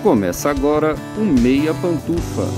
Começa agora o Meia Pantufa.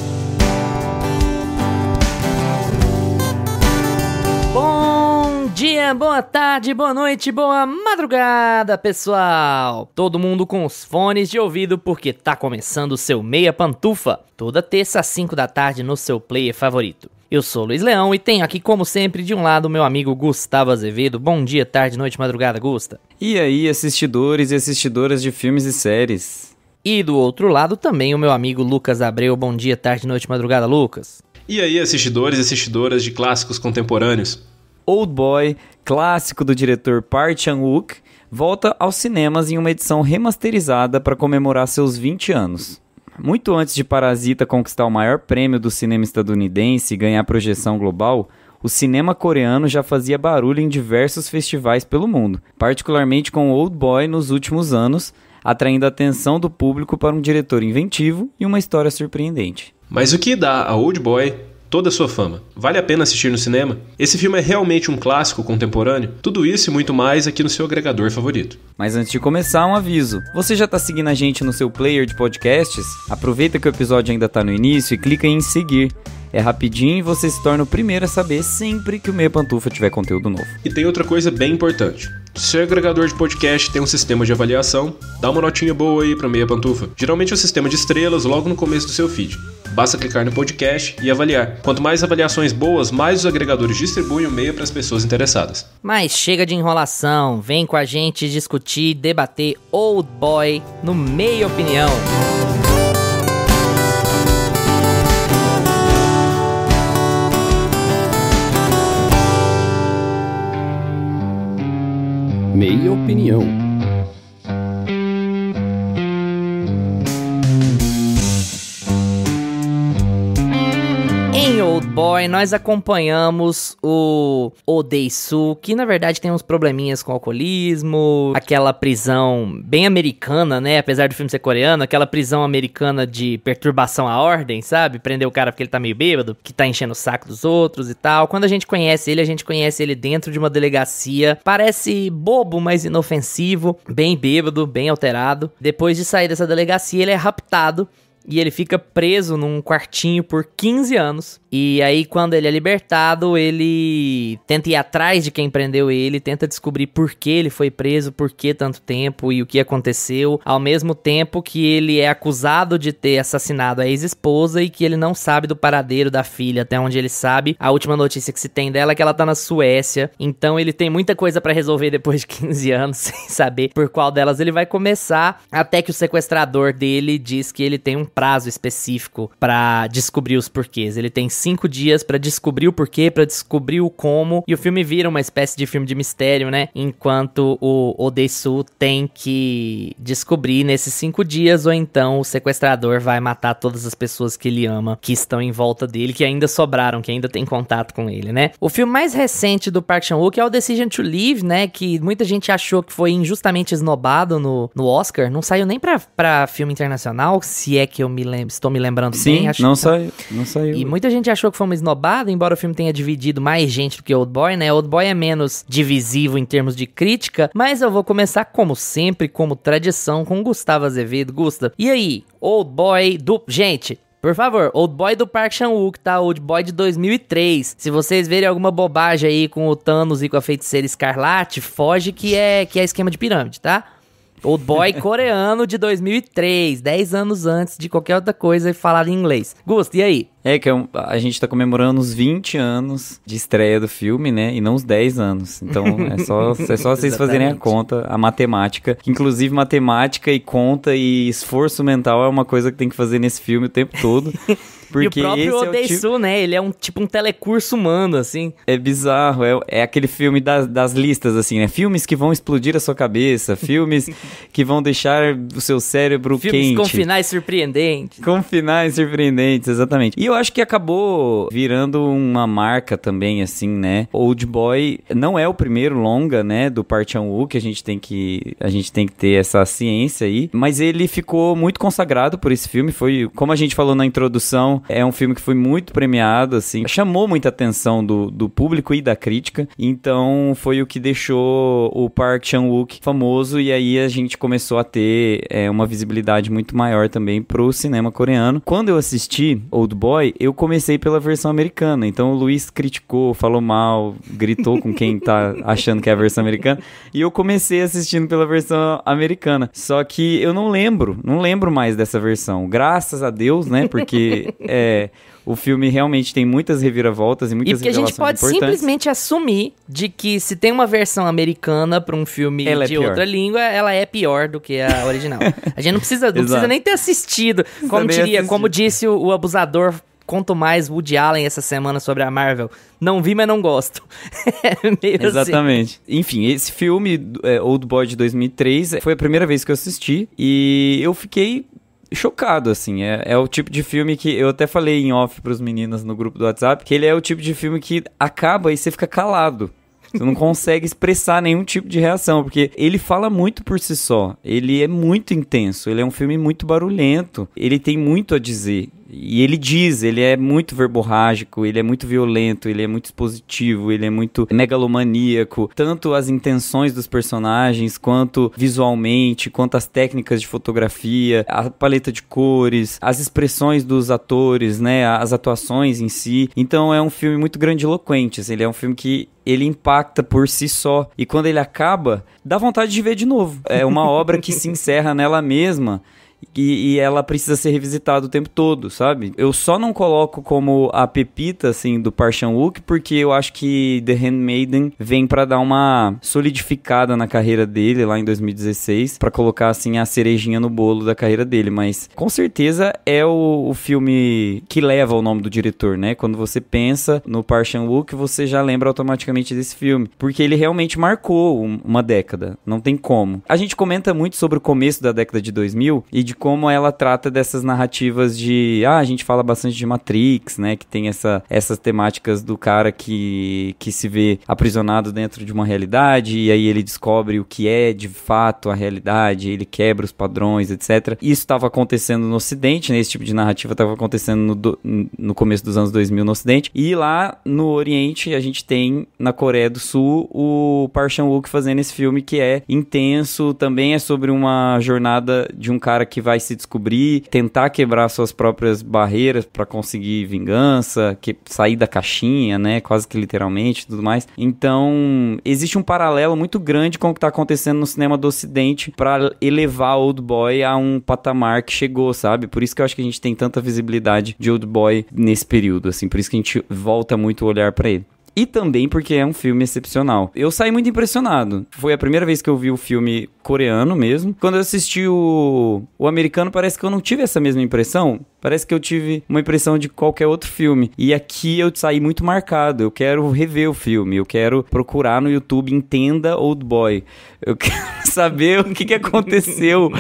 Bom dia, boa tarde, boa noite, boa madrugada, pessoal! Todo mundo com os fones de ouvido porque tá começando o seu Meia Pantufa, toda terça às 5 da tarde no seu player favorito. Eu sou o Luiz Leão e tenho aqui, como sempre, de um lado o meu amigo Gustavo Azevedo. Bom dia, tarde, noite, madrugada, Gusta. E aí, assistidores e assistidoras de filmes e séries. E do outro lado também o meu amigo Lucas Abreu. Bom dia, tarde, noite, madrugada, Lucas. E aí, assistidores e assistidoras de clássicos contemporâneos. Old Boy, clássico do diretor Park Chan-wook, volta aos cinemas em uma edição remasterizada para comemorar seus 20 anos. Muito antes de Parasita conquistar o maior prêmio do cinema estadunidense e ganhar projeção global, o cinema coreano já fazia barulho em diversos festivais pelo mundo, particularmente com Old Boy nos últimos anos, atraindo a atenção do público para um diretor inventivo e uma história surpreendente. Mas o que dá a Old Boy toda a sua fama? Vale a pena assistir no cinema? Esse filme é realmente um clássico contemporâneo? Tudo isso e muito mais aqui no seu agregador favorito. Mas antes de começar, um aviso. Você já está seguindo a gente no seu player de podcasts? Aproveita que o episódio ainda está no início e clica em seguir. É rapidinho e você se torna o primeiro a saber sempre que o Meia Pantufa tiver conteúdo novo. E tem outra coisa bem importante. Se o seu agregador de podcast tem um sistema de avaliação, dá uma notinha boa aí para Meia Pantufa. Geralmente é um sistema de estrelas logo no começo do seu feed. Basta clicar no podcast e avaliar. Quanto mais avaliações boas, mais os agregadores distribuem o Meia para as pessoas interessadas. Mas chega de enrolação, vem com a gente discutir, debater Old Boy no Meia Opinião. Meia Opinião. Em Old Boy, nós acompanhamos o Oh Dae-soo, que na verdade tem uns probleminhas com alcoolismo, aquela prisão bem americana, né? Apesar do filme ser coreano, aquela prisão americana de perturbação à ordem, sabe? Prender o cara porque ele tá meio bêbado, que tá enchendo o saco dos outros e tal. Quando a gente conhece ele dentro de uma delegacia. Parece bobo, mas inofensivo, bem bêbado, bem alterado. Depois de sair dessa delegacia, ele é raptado. E ele fica preso num quartinho por 15 anos. E aí, quando ele é libertado, ele tenta ir atrás de quem prendeu ele, tenta descobrir por que ele foi preso, por que tanto tempo e o que aconteceu. Ao mesmo tempo que ele é acusado de ter assassinado a ex-esposa e que ele não sabe do paradeiro da filha. Até onde ele sabe, a última notícia que se tem dela é que ela tá na Suécia. Então ele tem muita coisa pra resolver depois de 15 anos, sem saber por qual delas ele vai começar. Até que o sequestrador dele diz que ele tem um prazo específico pra descobrir os porquês. Ele tem 5 dias pra descobrir o porquê, pra descobrir o como, e o filme vira uma espécie de filme de mistério, né? Enquanto o Oh Dae-soo tem que descobrir nesses 5 dias, ou então o sequestrador vai matar todas as pessoas que ele ama, que estão em volta dele, que ainda sobraram, que ainda tem contato com ele, né? O filme mais recente do Park Chan-wook é o Decision to Live, né? Que muita gente achou que foi injustamente esnobado no Oscar. Não saiu nem pra filme internacional, se é que eu estou me lembrando bem. Sim, não saiu. E muita gente achou que foi uma esnobada, embora o filme tenha dividido mais gente do que Old Boy, né? Old Boy é menos divisivo em termos de crítica, mas eu vou começar, como sempre, como tradição, com Gustavo Azevedo. Gusta, e aí? Old Boy do... Gente... Por favor, Old Boy do Park Chan-wook, tá? Old Boy de 2003. Se vocês verem alguma bobagem aí com o Thanos e com a Feiticeira Escarlate, foge que é esquema de pirâmide, tá? Old Boy coreano de 2003, 10 anos antes de qualquer outra coisa falada em inglês. Gusto, e aí? É que a gente tá comemorando os 20 anos de estreia do filme, né? E não os 10 anos. Então é só vocês fazerem a conta, a matemática. Inclusive matemática e conta e esforço mental é uma coisa que tem que fazer nesse filme o tempo todo. Porque e o próprio Oh Dae-soo, né? Ele é um telecurso humano, assim. É bizarro, é aquele filme das listas, assim, né? Filmes que vão explodir a sua cabeça, filmes que vão deixar o seu cérebro quente. Filmes com finais surpreendentes. Com finais surpreendentes, exatamente. E eu acho que acabou virando uma marca também, assim, né? Old Boy não é o primeiro longa, né? Do Park Chan-wook, a gente tem que ter essa ciência aí. Mas ele ficou muito consagrado por esse filme, foi, como a gente falou na introdução, Então, é um filme que foi muito premiado, assim, chamou muita atenção do público e da crítica. Então, foi o que deixou o Park Chan-wook famoso, e aí a gente começou a ter uma visibilidade muito maior também pro cinema coreano. Quando eu assisti Oldboy, eu comecei pela versão americana. Então, o Luiz criticou, falou mal, gritou com quem tá achando que é a versão americana, e eu comecei assistindo pela versão americana. Só que eu não lembro mais dessa versão. Graças a Deus, né? Porque o filme realmente tem muitas reviravoltas e muitas revelações importantes. E porque a gente pode simplesmente assumir de que se tem uma versão americana pra um filme de outra língua, ela é pior do que a original. A gente não precisa nem ter assistido. Como disse o abusador, quanto mais Woody Allen essa semana sobre a Marvel. Não vi, mas não gosto. Meio exatamente. Assim. Enfim, esse filme, Oldboy de 2003, foi a primeira vez que eu assisti e eu fiquei chocado, assim. É o tipo de filme que eu até falei em off pros meninos no grupo do WhatsApp, que ele é o tipo de filme que acaba e você fica calado. Você não consegue expressar nenhum tipo de reação, porque ele fala muito por si só. Ele é muito intenso, ele é um filme muito barulhento, ele tem muito a dizer. E ele é muito verborrágico, ele é muito violento, ele é muito expositivo, ele é muito megalomaníaco. Tanto as intenções dos personagens, quanto visualmente, quanto as técnicas de fotografia, a paleta de cores, as expressões dos atores, né, as atuações em si. Então é um filme muito grandiloquente, assim, ele é um filme que ele impacta por si só. E quando ele acaba, dá vontade de ver de novo. É uma obra que se encerra nela mesma. E ela precisa ser revisitada o tempo todo, sabe? Eu só não coloco como a pepita, assim, do Park Chan-wook, porque eu acho que The Handmaiden vem pra dar uma solidificada na carreira dele lá em 2016, pra colocar, assim, a cerejinha no bolo da carreira dele. Mas, com certeza, é o filme que leva o nome do diretor, né? Quando você pensa no Park Chan-wook, você já lembra automaticamente desse filme, porque ele realmente marcou uma década. Não tem como. A gente comenta muito sobre o começo da década de 2000 e de como ela trata dessas narrativas de... a gente fala bastante de Matrix, né? Que tem essas temáticas do cara que se vê aprisionado dentro de uma realidade e aí ele descobre o que é de fato a realidade, ele quebra os padrões, etc. Isso estava acontecendo no Ocidente, né? Esse tipo de narrativa estava acontecendo no começo dos anos 2000 no Ocidente. E lá no Oriente a gente tem, na Coreia do Sul, o Park Chan-wook fazendo esse filme que é intenso, também é sobre uma jornada de um cara que vai se descobrir, tentar quebrar suas próprias barreiras para conseguir vingança, sair da caixinha, né, quase que literalmente, tudo mais. Então, existe um paralelo muito grande com o que tá acontecendo no cinema do Ocidente para elevar Oldboy a um patamar que chegou, sabe? Por isso que eu acho que a gente tem tanta visibilidade de Oldboy nesse período, assim, por isso que a gente volta muito o olhar para ele. E também porque é um filme excepcional. Eu saí muito impressionado. Foi a primeira vez que eu vi o filme coreano mesmo. Quando eu assisti o americano, parece que eu não tive essa mesma impressão. Parece que eu tive uma impressão de qualquer outro filme. E aqui eu saí muito marcado. Eu quero rever o filme. Eu quero procurar no YouTube Entenda Oldboy. Eu quero saber o que aconteceu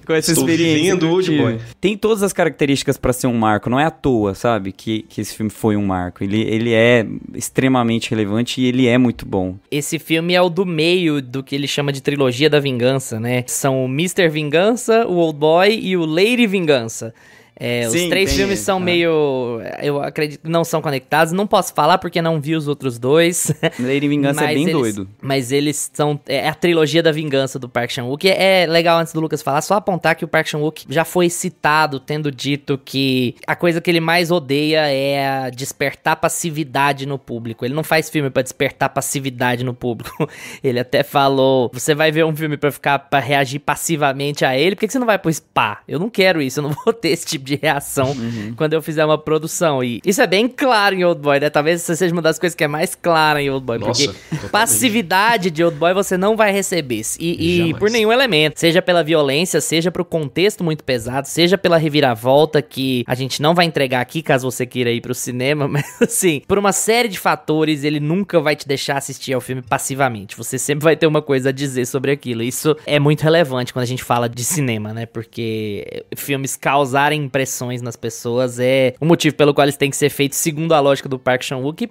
com essa experiência. Vendo Oldboy. Tem todas as características para ser um marco. Não é à toa, sabe? Que esse filme foi um marco. Ele é extremamente relevante e ele é muito bom. Esse filme é o do meio do que ele chama de trilogia da vingança, né? São o Mr. Vingança, o Oldboy e o Lady Vingança. Sim, os três filmes são meio... Eu acredito que não são conectados. Não posso falar porque não vi os outros dois. Lady Vingança é bem doido. Mas eles são... É a trilogia da vingança do Park Chan-wook. É legal, antes do Lucas falar, só apontar que o Park Chan-wook já foi citado, tendo dito que a coisa que ele mais odeia é despertar passividade no público. Ele não faz filme pra despertar passividade no público. Ele até falou, você vai ver um filme pra reagir passivamente a ele, por que você não vai pro spa? Eu não quero isso, eu não vou ter esse tipo de reação quando eu fizer uma produção. E isso é bem claro em Oldboy, né? Talvez essa seja uma das coisas que é mais clara em Oldboy. Nossa, porque totalmente. Passividade de Oldboy você não vai receber. E por nenhum elemento. Seja pela violência, seja pro contexto muito pesado, seja pela reviravolta que a gente não vai entregar aqui, caso você queira ir pro cinema. Mas assim, por uma série de fatores, ele nunca vai te deixar assistir ao filme passivamente. Você sempre vai ter uma coisa a dizer sobre aquilo. Isso é muito relevante quando a gente fala de cinema, né? Porque filmes causarem impressões nas pessoas é o motivo pelo qual eles têm que ser feitos segundo a lógica do Park Chan-wook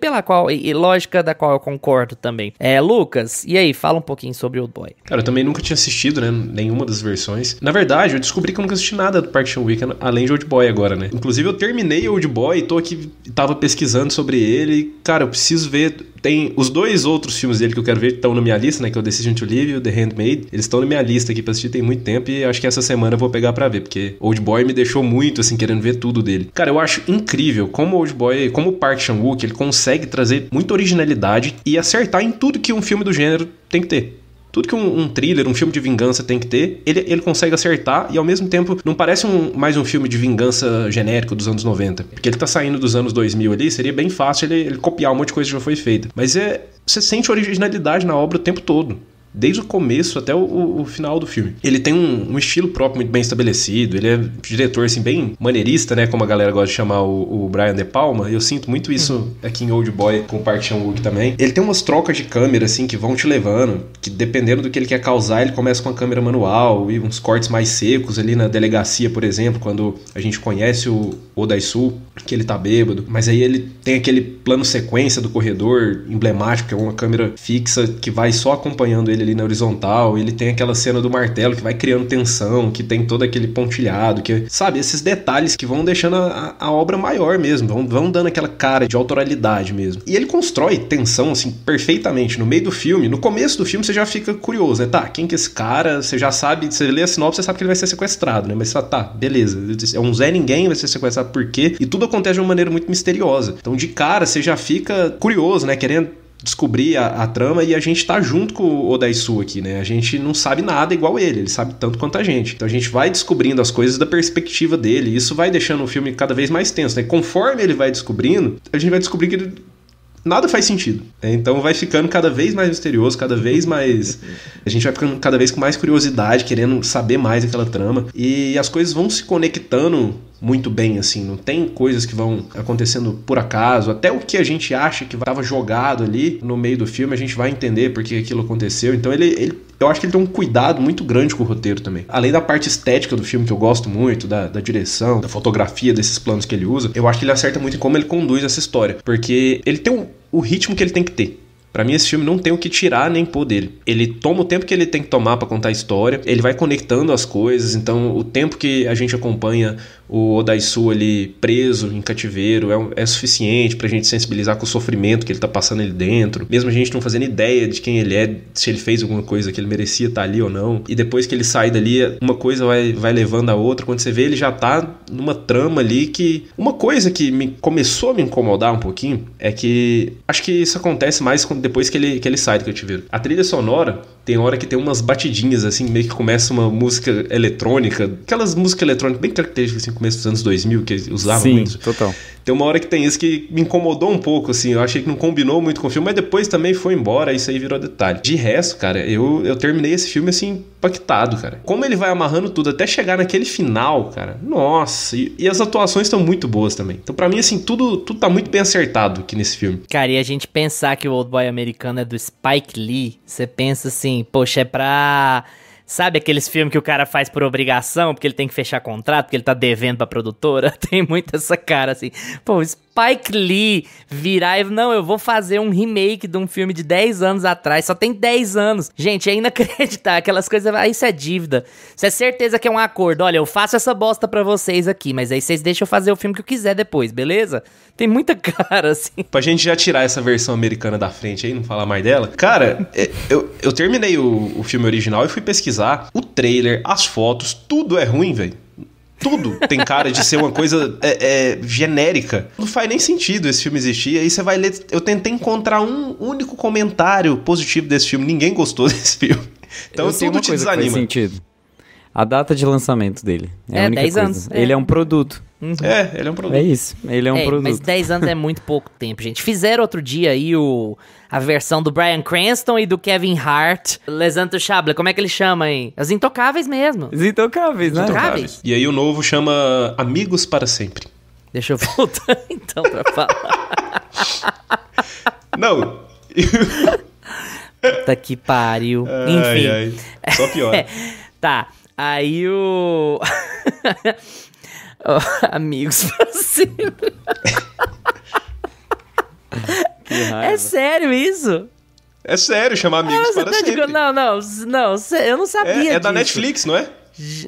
e lógica da qual eu concordo também. Lucas, e aí, fala um pouquinho sobre Oldboy. Cara, eu também nunca tinha assistido, né, nenhuma das versões. Na verdade, eu descobri que eu nunca assisti nada do Park Chan-wook, além de Oldboy agora, né. Inclusive, eu terminei Oldboy e tô aqui, tava pesquisando sobre ele e, cara, eu preciso ver... Tem os 2 outros filmes dele que eu quero ver que estão na minha lista, né, que é o Decision to Live e o The Handmaid. Eles estão na minha lista aqui pra assistir tem muito tempo e acho que essa semana eu vou pegar pra ver, porque Oldboy me deixou muito, assim, querendo ver tudo dele. Cara, eu acho incrível como Oldboy, como o Park Chan-wook, ele consegue trazer muita originalidade e acertar em tudo que um filme do gênero tem que ter. Tudo que um thriller, um filme de vingança tem que ter, ele consegue acertar e ao mesmo tempo não parece mais um filme de vingança genérico dos anos 90. Porque ele tá saindo dos anos 2000 ali, seria bem fácil ele copiar um monte de coisa que já foi feita. Mas você sente originalidade na obra o tempo todo. Desde o começo até o final do filme. Ele tem um estilo próprio muito bem estabelecido. Ele é um diretor, assim, bem maneirista, né? Como a galera gosta de chamar o Brian De Palma. Eu sinto muito isso aqui em Oldboy, com o Park Chan-wook também. Ele tem umas trocas de câmera, assim, que vão te levando. Que dependendo do que ele quer causar, ele começa com a câmera manual e uns cortes mais secos ali na delegacia, por exemplo, quando a gente conhece o Odaisu, que ele tá bêbado. Mas aí ele tem aquele plano sequência do corredor emblemático, que é uma câmera fixa que vai só acompanhando ele ali na horizontal. Ele tem aquela cena do martelo que vai criando tensão, que tem todo aquele pontilhado, que, sabe, esses detalhes que vão deixando a obra maior mesmo, vão dando aquela cara de autoralidade mesmo. E ele constrói tensão, assim, perfeitamente no meio do filme. No começo do filme você já fica curioso, né? Tá, quem que é esse cara? Você já sabe, você lê a sinopse, você sabe que ele vai ser sequestrado, né? Mas você fala, tá, beleza, é um Zé Ninguém, vai ser sequestrado por quê? E tudo acontece de uma maneira muito misteriosa. Então, de cara, você já fica curioso, né? Querendo descobrir a trama, e a gente tá junto com o Odaisu aqui, né? A gente não sabe nada igual ele sabe tanto quanto a gente. Então a gente vai descobrindo as coisas da perspectiva dele, e isso vai deixando o filme cada vez mais tenso, né? Conforme ele vai descobrindo, a gente vai descobrir que nada faz sentido, né? Então vai ficando cada vez mais misterioso, cada vez mais... A gente vai ficando cada vez com mais curiosidade, querendo saber mais daquela trama, e as coisas vão se conectando muito bem, assim, não tem coisas que vão acontecendo por acaso, até o que a gente acha que estava jogado ali no meio do filme, a gente vai entender por que aquilo aconteceu. Então eu acho que ele tem um cuidado muito grande com o roteiro também. Além da parte estética do filme, que eu gosto muito, da direção, da fotografia, desses planos que ele usa, eu acho que ele acerta muito em como ele conduz essa história, porque ele tem o ritmo que ele tem que ter. Pra mim, esse filme não tem o que tirar nem pôr dele. Ele toma o tempo que ele tem que tomar pra contar a história, ele vai conectando as coisas, então o tempo que a gente acompanha o Odaisu ali preso em cativeiro é suficiente pra gente sensibilizar com o sofrimento que ele tá passando ali dentro, mesmo a gente não fazendo ideia de quem ele é, se ele fez alguma coisa que ele merecia estar ali ou não. E depois que ele sai dali, uma coisa vai levando a outra. Quando você vê, ele já tá numa trama ali que... Uma coisa que começou a me incomodar um pouquinho é que... Acho que isso acontece mais depois que ele sai do cativeiro. A trilha sonora, tem hora que tem umas batidinhas, assim, meio que começa uma música eletrônica. Aquelas músicas eletrônicas bem características, assim, começo dos anos 2000, que eles usavam muito. Sim, total. Tem uma hora que tem isso que me incomodou um pouco, assim. Eu achei que não combinou muito com o filme, mas depois também foi embora, isso aí virou detalhe. De resto, cara, eu terminei esse filme, assim, impactado, cara. Como ele vai amarrando tudo até chegar naquele final, cara. Nossa, e as atuações estão muito boas também. Então, pra mim, assim, tudo tá muito bem acertado aqui nesse filme. Cara, e a gente pensar que o Oldboy americano é do Spike Lee, você pensa assim, poxa, é pra... Sabe aqueles filmes que o cara faz por obrigação, porque ele tem que fechar contrato, porque ele tá devendo pra produtora? Tem muito essa cara, assim. Pô, Spike Lee virar e... Não, eu vou fazer um remake de um filme de 10 anos atrás. Só tem 10 anos. Gente, é inacreditável. Aquelas coisas... Isso é dívida. Isso é certeza que é um acordo. Olha, eu faço essa bosta pra vocês aqui, mas aí vocês deixam eu fazer o filme que eu quiser depois, beleza? Tem muita cara, assim. Pra gente já tirar essa versão americana da frente aí, não falar mais dela. Cara, eu terminei o filme original e fui pesquisar. O trailer, as fotos, tudo é ruim, velho. Tudo tem cara de ser uma coisa genérica. Não faz nem sentido esse filme existir. Aí você vai ler... Eu tentei encontrar um único comentário positivo desse filme. Ninguém gostou desse filme. Então tudo te desanima. Faz sentido. A data de lançamento dele. É a única 10 coisa. anos. Ele é um produto. Uhum. Ele é um produto. É isso, ele é um produto. Mas 10 anos é muito pouco tempo, gente. Fizeram outro dia aí a versão do Bryan Cranston e do Kevin Hart. Les Intouchables, como é que ele chama, hein? Os Intocáveis mesmo. Os Intocáveis, né? Intocáveis. E aí o novo chama Amigos para Sempre. Deixa eu voltar então pra falar. Não. Puta que pariu. Enfim. Só pior. Tá, aí Amigos pra sempre. Que raiva. É sério isso? É sério, chamar Amigos Você para tá sempre. não, eu não sabia disso. É da Netflix, não é?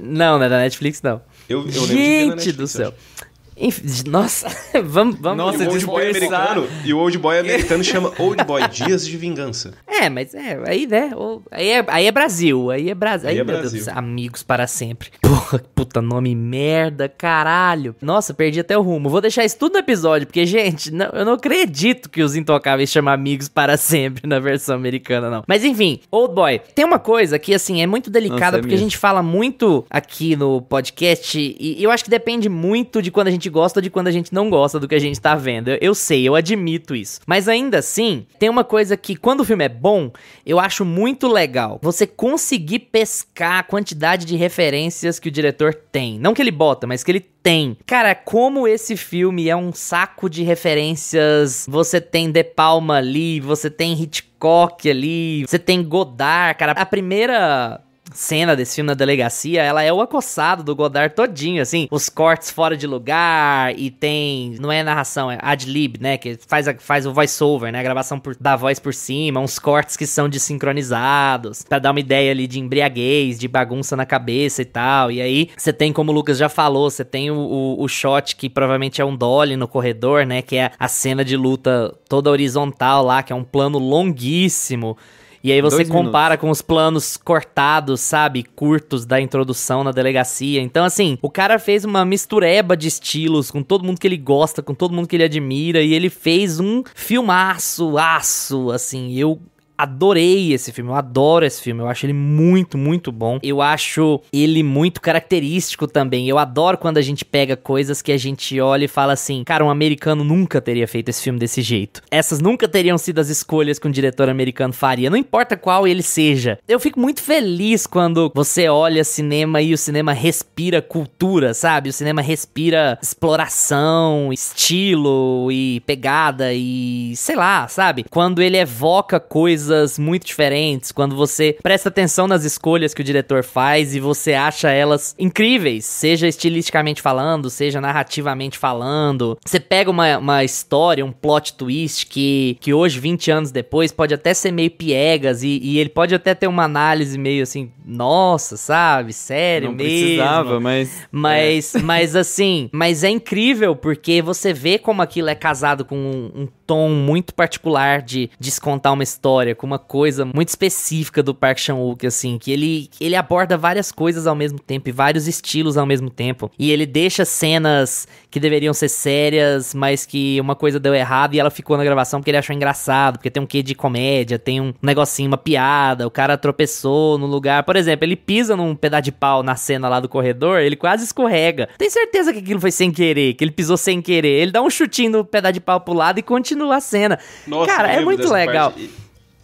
Não é da Netflix, não. Eu lembro de ver na Gente Netflix, do céu. eu acho. Enfim, nossa, vamos. Nossa, E o Old Boy dispersar. americano, Old Boy americano chama Old Boy Dias de Vingança. Mas aí, né? Aí é Brasil. Aí é Brasil. Aí é meu Deus Brasil. do céu, Amigos para sempre. Porra, puta nome merda, caralho. Nossa, perdi até o rumo. Vou deixar isso tudo no episódio, porque, gente, eu não acredito que os Intocáveis chamam Amigos para sempre na versão americana, não. Mas enfim, Old Boy. Tem uma coisa que, assim, é muito delicada, Nossa, é porque mesmo. a gente fala muito aqui no podcast, e eu acho que depende muito de quando a gente gosta ou de quando a gente não gosta do que a gente tá vendo. Eu sei, eu admito isso. Mas ainda assim, tem uma coisa que, quando o filme é bom, eu acho muito legal. Você conseguir pescar a quantidade de referências que o diretor tem. Não que ele bota, mas que ele tem. Cara, como esse filme é um saco de referências. Você tem De Palma ali, você tem Hitchcock ali, você tem Godard, cara. A primeira cena desse filme na delegacia, ela é o acossado do Godard todinho, assim, os cortes fora de lugar, e tem, não é narração, é ad-lib, né, que faz o voice-over, né, a gravação da voz por cima, uns cortes que são desincronizados, pra dar uma ideia ali de embriaguez, de bagunça na cabeça e tal, e aí você tem, como o Lucas já falou, você tem o shot que provavelmente é um dolly no corredor, né, que é a cena de luta toda horizontal lá, que é um plano longuíssimo. E aí você 2 compara com os planos cortados, sabe? Curtos da introdução na delegacia. Então, assim, o cara fez uma mistureba de estilos com todo mundo que ele gosta, com todo mundo que ele admira. E ele fez um filmaço, assim. Eu adorei esse filme, eu adoro esse filme, eu acho ele muito, muito bom. Eu acho ele muito característico também. Eu adoro quando a gente pega coisas que a gente olha e fala assim, cara, um americano nunca teria feito esse filme desse jeito. Essas nunca teriam sido as escolhas que um diretor americano faria, não importa qual ele seja. Eu fico muito feliz quando você olha cinema e o cinema respira cultura, sabe? O cinema respira exploração, estilo e pegada e sei lá, sabe? Quando ele evoca coisas muito diferentes, quando você presta atenção nas escolhas que o diretor faz e você acha elas incríveis, seja estilisticamente falando, seja narrativamente falando. Você pega uma história, um plot twist que hoje, 20 anos depois, pode até ser meio piegas e ele pode até ter uma análise meio assim, nossa, sabe? Sério Não mesmo? precisava, Mas assim, mas é incrível porque você vê como aquilo é casado com um tom muito particular de descontar uma história, com uma coisa muito específica do Park Chan-wook, assim, que ele aborda várias coisas ao mesmo tempo e vários estilos ao mesmo tempo, e ele deixa cenas que deveriam ser sérias, mas que uma coisa deu errado e ela ficou na gravação porque ele achou engraçado, porque tem um quê de comédia, tem um negocinho, uma piada, o cara tropeçou no lugar, por exemplo, ele pisa num pedaço de pau na cena lá do corredor, ele quase escorrega, tem certeza que aquilo foi sem querer, que ele pisou sem querer, ele dá um chutinho no pedaço de pau pro lado e continua a cena. Nossa, cara, é muito legal.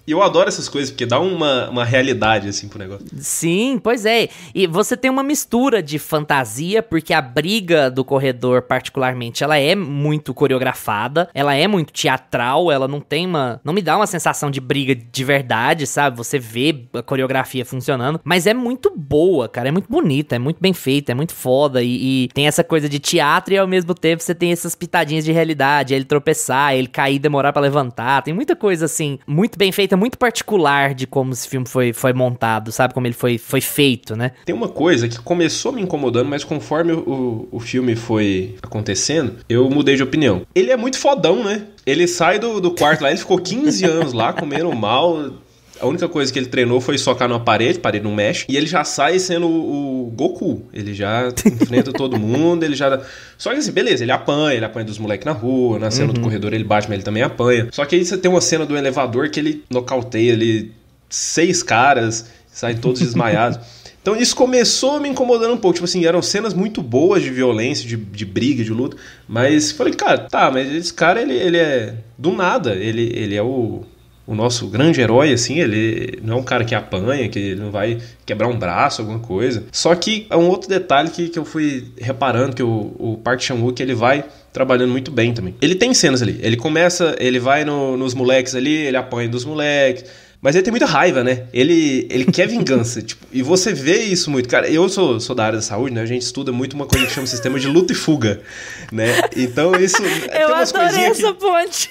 E eu adoro essas coisas, porque dá uma realidade, assim, pro negócio. Sim, pois é. E você tem uma mistura de fantasia, porque a briga do corredor, particularmente, ela é muito coreografada, ela é muito teatral, ela não tem não me dá uma sensação de briga de verdade, sabe? Você vê a coreografia funcionando, mas é muito boa, cara, é muito bonita, é muito bem feita, é muito foda, e tem essa coisa de teatro e ao mesmo tempo você tem essas pitadinhas de realidade, ele tropeçar, ele cair, demorar pra levantar, tem muita coisa, assim, muito bem feita, muito particular de como esse filme foi montado, sabe? Como ele foi feito, né? Tem uma coisa que começou me incomodando, mas conforme o filme foi acontecendo, eu mudei de opinião. Ele é muito fodão, né? Ele sai do quarto lá, ele ficou 15 anos lá, comendo mal. A única coisa que ele treinou foi socar numa parede não mexe, e ele já sai sendo o Goku. Ele já enfrenta todo mundo, ele já... Só que assim, beleza, ele apanha dos moleques na rua, na cena do corredor ele bate, mas ele também apanha. Só que aí você tem uma cena do elevador que ele nocauteia ali 6 caras, saem todos desmaiados. Então isso começou me incomodando um pouco, tipo assim, eram cenas muito boas de violência, de briga, de luta, mas falei, cara, tá, mas esse cara, ele é do nada, ele é o nosso grande herói, assim, ele não é um cara que apanha, que ele não vai quebrar um braço, alguma coisa. Só que é um outro detalhe que eu fui reparando, que o Park Chan-wook, ele vai trabalhando muito bem também. Ele tem cenas ali, ele vai nos moleques ali, ele apanha dos moleques, Mas ele tem muita raiva, né? Ele quer vingança, tipo, e você vê isso muito. Cara, eu sou da área da saúde, né? A gente estuda muito uma coisa que chama sistema de luta e fuga, né? Então isso... Eu adorei essa ponte.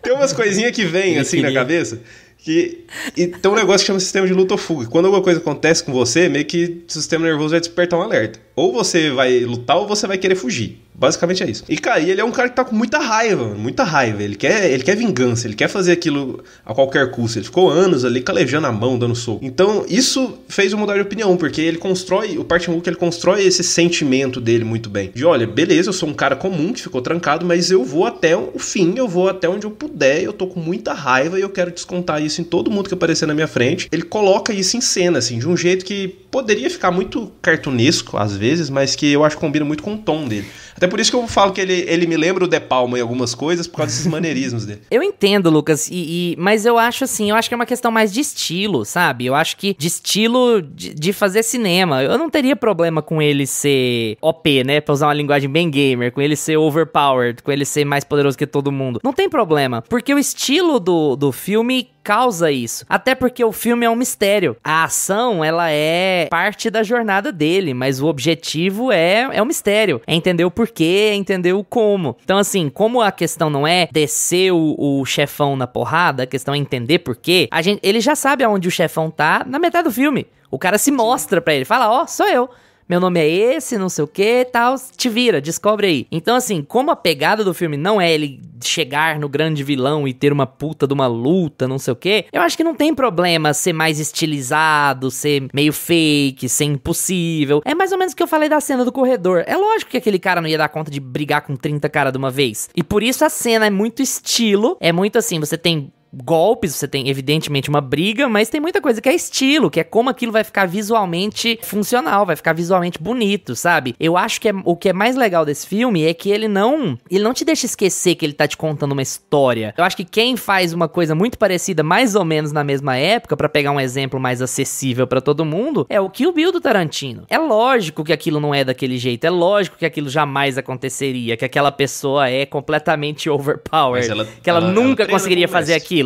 Tem umas coisinhas que vêm assim na cabeça... E tem um negócio que chama sistema de luta ou fuga. Quando alguma coisa acontece com você, meio que o sistema nervoso vai despertar um alerta. Ou você vai lutar ou você vai querer fugir. Basicamente é isso. E, cara, ele é um cara que tá com muita raiva, mano. Muita raiva. Ele quer vingança, ele quer fazer aquilo a qualquer custo. Ele ficou anos ali calejando a mão, dando soco. Então, isso fez eu mudar de opinião, porque ele constrói, o Park Chan-wook, ele constrói esse sentimento dele muito bem. De, olha, beleza, eu sou um cara comum que ficou trancado, mas eu vou até o fim, eu vou até onde eu puder, eu tô com muita raiva e eu quero descontar isso em todo mundo que aparecer na minha frente. Ele coloca isso em cena, assim, de um jeito que poderia ficar muito cartunesco, às vezes, mas que eu acho que combina muito com o tom dele. Até por isso que eu falo que ele me lembra o De Palma em algumas coisas, por causa desses maneirismos dele. Eu entendo, Lucas, mas eu acho assim, eu acho que é uma questão mais de estilo, sabe? Eu acho que de estilo de fazer cinema. Eu não teria problema com ele ser OP, né? Pra usar uma linguagem bem gamer, com ele ser overpowered, com ele ser mais poderoso que todo mundo. Não tem problema, porque o estilo do filme causa isso. Até porque o filme é um mistério. A ação, ela é parte da jornada dele, mas o objetivo é um mistério. É entender o porquê, é entender o como. Então, assim, como a questão não é descer o chefão na porrada, a questão é entender porquê, ele já sabe aonde o chefão tá na metade do filme. O cara se mostra pra ele, fala, ó, sou eu. Meu nome é esse, não sei o que, tal, te vira, descobre aí. Então, assim, como a pegada do filme não é ele chegar no grande vilão e ter uma puta de uma luta, não sei o que, eu acho que não tem problema ser mais estilizado, ser meio fake, ser impossível. É mais ou menos o que eu falei da cena do corredor. É lógico que aquele cara não ia dar conta de brigar com 30 caras de uma vez. E por isso a cena é muito estilo, é muito assim, você tem golpes, você tem evidentemente uma briga, mas tem muita coisa que é estilo, que é como aquilo vai ficar visualmente funcional, vai ficar visualmente bonito, sabe? Eu acho que o que é mais legal desse filme é que ele não te deixa esquecer que ele tá te contando uma história. Eu acho que quem faz uma coisa muito parecida, mais ou menos na mesma época, pra pegar um exemplo mais acessível pra todo mundo, é o Kill Bill do Tarantino. É lógico que aquilo não é daquele jeito, é lógico que aquilo jamais aconteceria, que aquela pessoa é completamente overpowered, que ela nunca conseguiria fazer aquilo.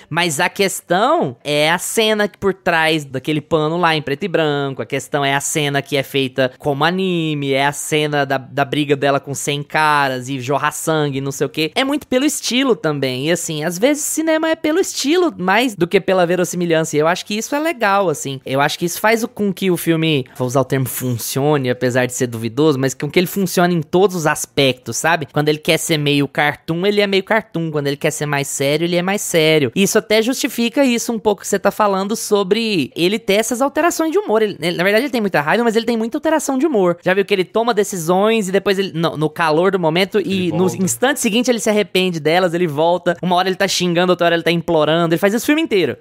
Mas a questão é a cena por trás daquele pano lá em preto e branco, a questão é a cena que é feita como anime, é a cena da briga dela com 100 caras e jorrar sangue, não sei o que. É muito pelo estilo também, e assim, às vezes cinema é pelo estilo mais do que pela verossimilhança, e eu acho que isso é legal, assim. Eu acho que isso faz com que o filme, vou usar o termo funcione, apesar de ser duvidoso, mas com que ele funcione em todos os aspectos, sabe? Quando ele quer ser meio cartoon, ele é meio cartoon, quando ele quer ser mais sério, ele é mais sério. Isso até justifica isso um pouco que você tá falando sobre ele ter essas alterações de humor. Na verdade, ele tem muita raiva, mas ele tem muita alteração de humor. Já viu que ele toma decisões e depois ele, no calor do momento, e no instante seguinte ele se arrepende delas, ele volta. Uma hora ele tá xingando, outra hora ele tá implorando. Ele faz isso o filme inteiro.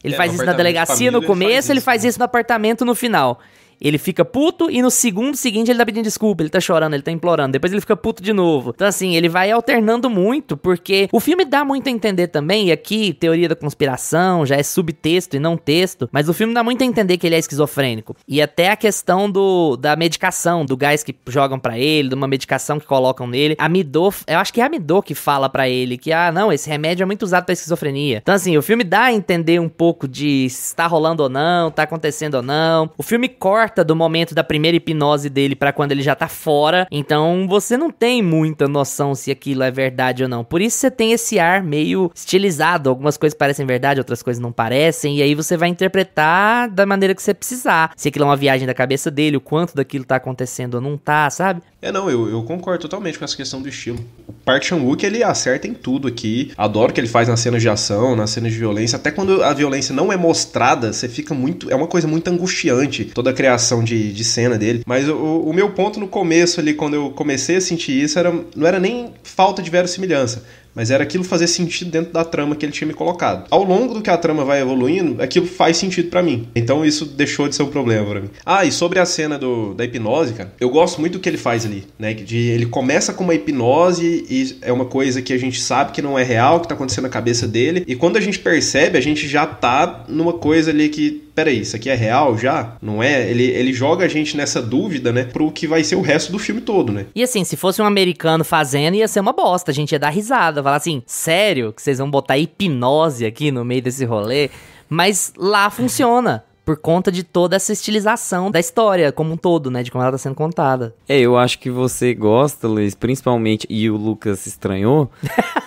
Ele faz isso na delegacia no começo, ele faz isso no apartamento no final. Ele fica puto e no segundo seguinte ele tá pedindo desculpa, ele tá chorando, ele tá implorando. Depois ele fica puto de novo. Então assim, ele vai alternando muito, porque o filme dá muito a entender também, e aqui, teoria da conspiração, já é subtexto e não texto, mas o filme dá muito a entender que ele é esquizofrênico. E até a questão da medicação, do gás que jogam pra ele, de uma medicação que colocam nele. Amidô, eu acho que é Amidô que fala pra ele que, não, esse remédio é muito usado pra esquizofrenia. Então assim, o filme dá a entender um pouco de se tá rolando ou não, tá acontecendo ou não. O filme corta do momento da primeira hipnose dele pra quando ele já tá fora, então você não tem muita noção se aquilo é verdade ou não. Por isso você tem esse ar meio estilizado, algumas coisas parecem verdade, outras coisas não parecem, e aí você vai interpretar da maneira que você precisar. Se aquilo é uma viagem da cabeça dele, o quanto daquilo tá acontecendo ou não tá, sabe? Não, eu concordo totalmente com essa questão do estilo. O Park Chan-wook, ele acerta em tudo aqui. Adoro o que ele faz nas cenas de ação, nas cenas de violência. Até quando a violência não é mostrada, você fica muito... É uma coisa muito angustiante, toda a criação de cena dele. Mas o meu ponto no começo ali, quando eu comecei a sentir isso, não era nem falta de verossimilhança, mas era aquilo fazer sentido dentro da trama que ele tinha me colocado. Ao longo do que a trama vai evoluindo, aquilo faz sentido pra mim. Então isso deixou de ser um problema pra mim. E sobre a cena da hipnose, cara, eu gosto muito do que ele faz ali, né? Ele começa com uma hipnose e é uma coisa que a gente sabe que não é real, que tá acontecendo na cabeça dele. E quando a gente percebe, a gente já tá numa coisa ali que peraí, isso aqui é real já? Não é? Ele joga a gente nessa dúvida, né, pro que vai ser o resto do filme todo, né? E assim, se fosse um americano fazendo, ia ser uma bosta, a gente ia dar risada, falar assim, sério que vocês vão botar hipnose aqui no meio desse rolê? Mas lá funciona. Por conta de toda essa estilização da história como um todo, né? De como ela tá sendo contada. Eu acho que você gosta, Luiz, principalmente, e o Lucas estranhou.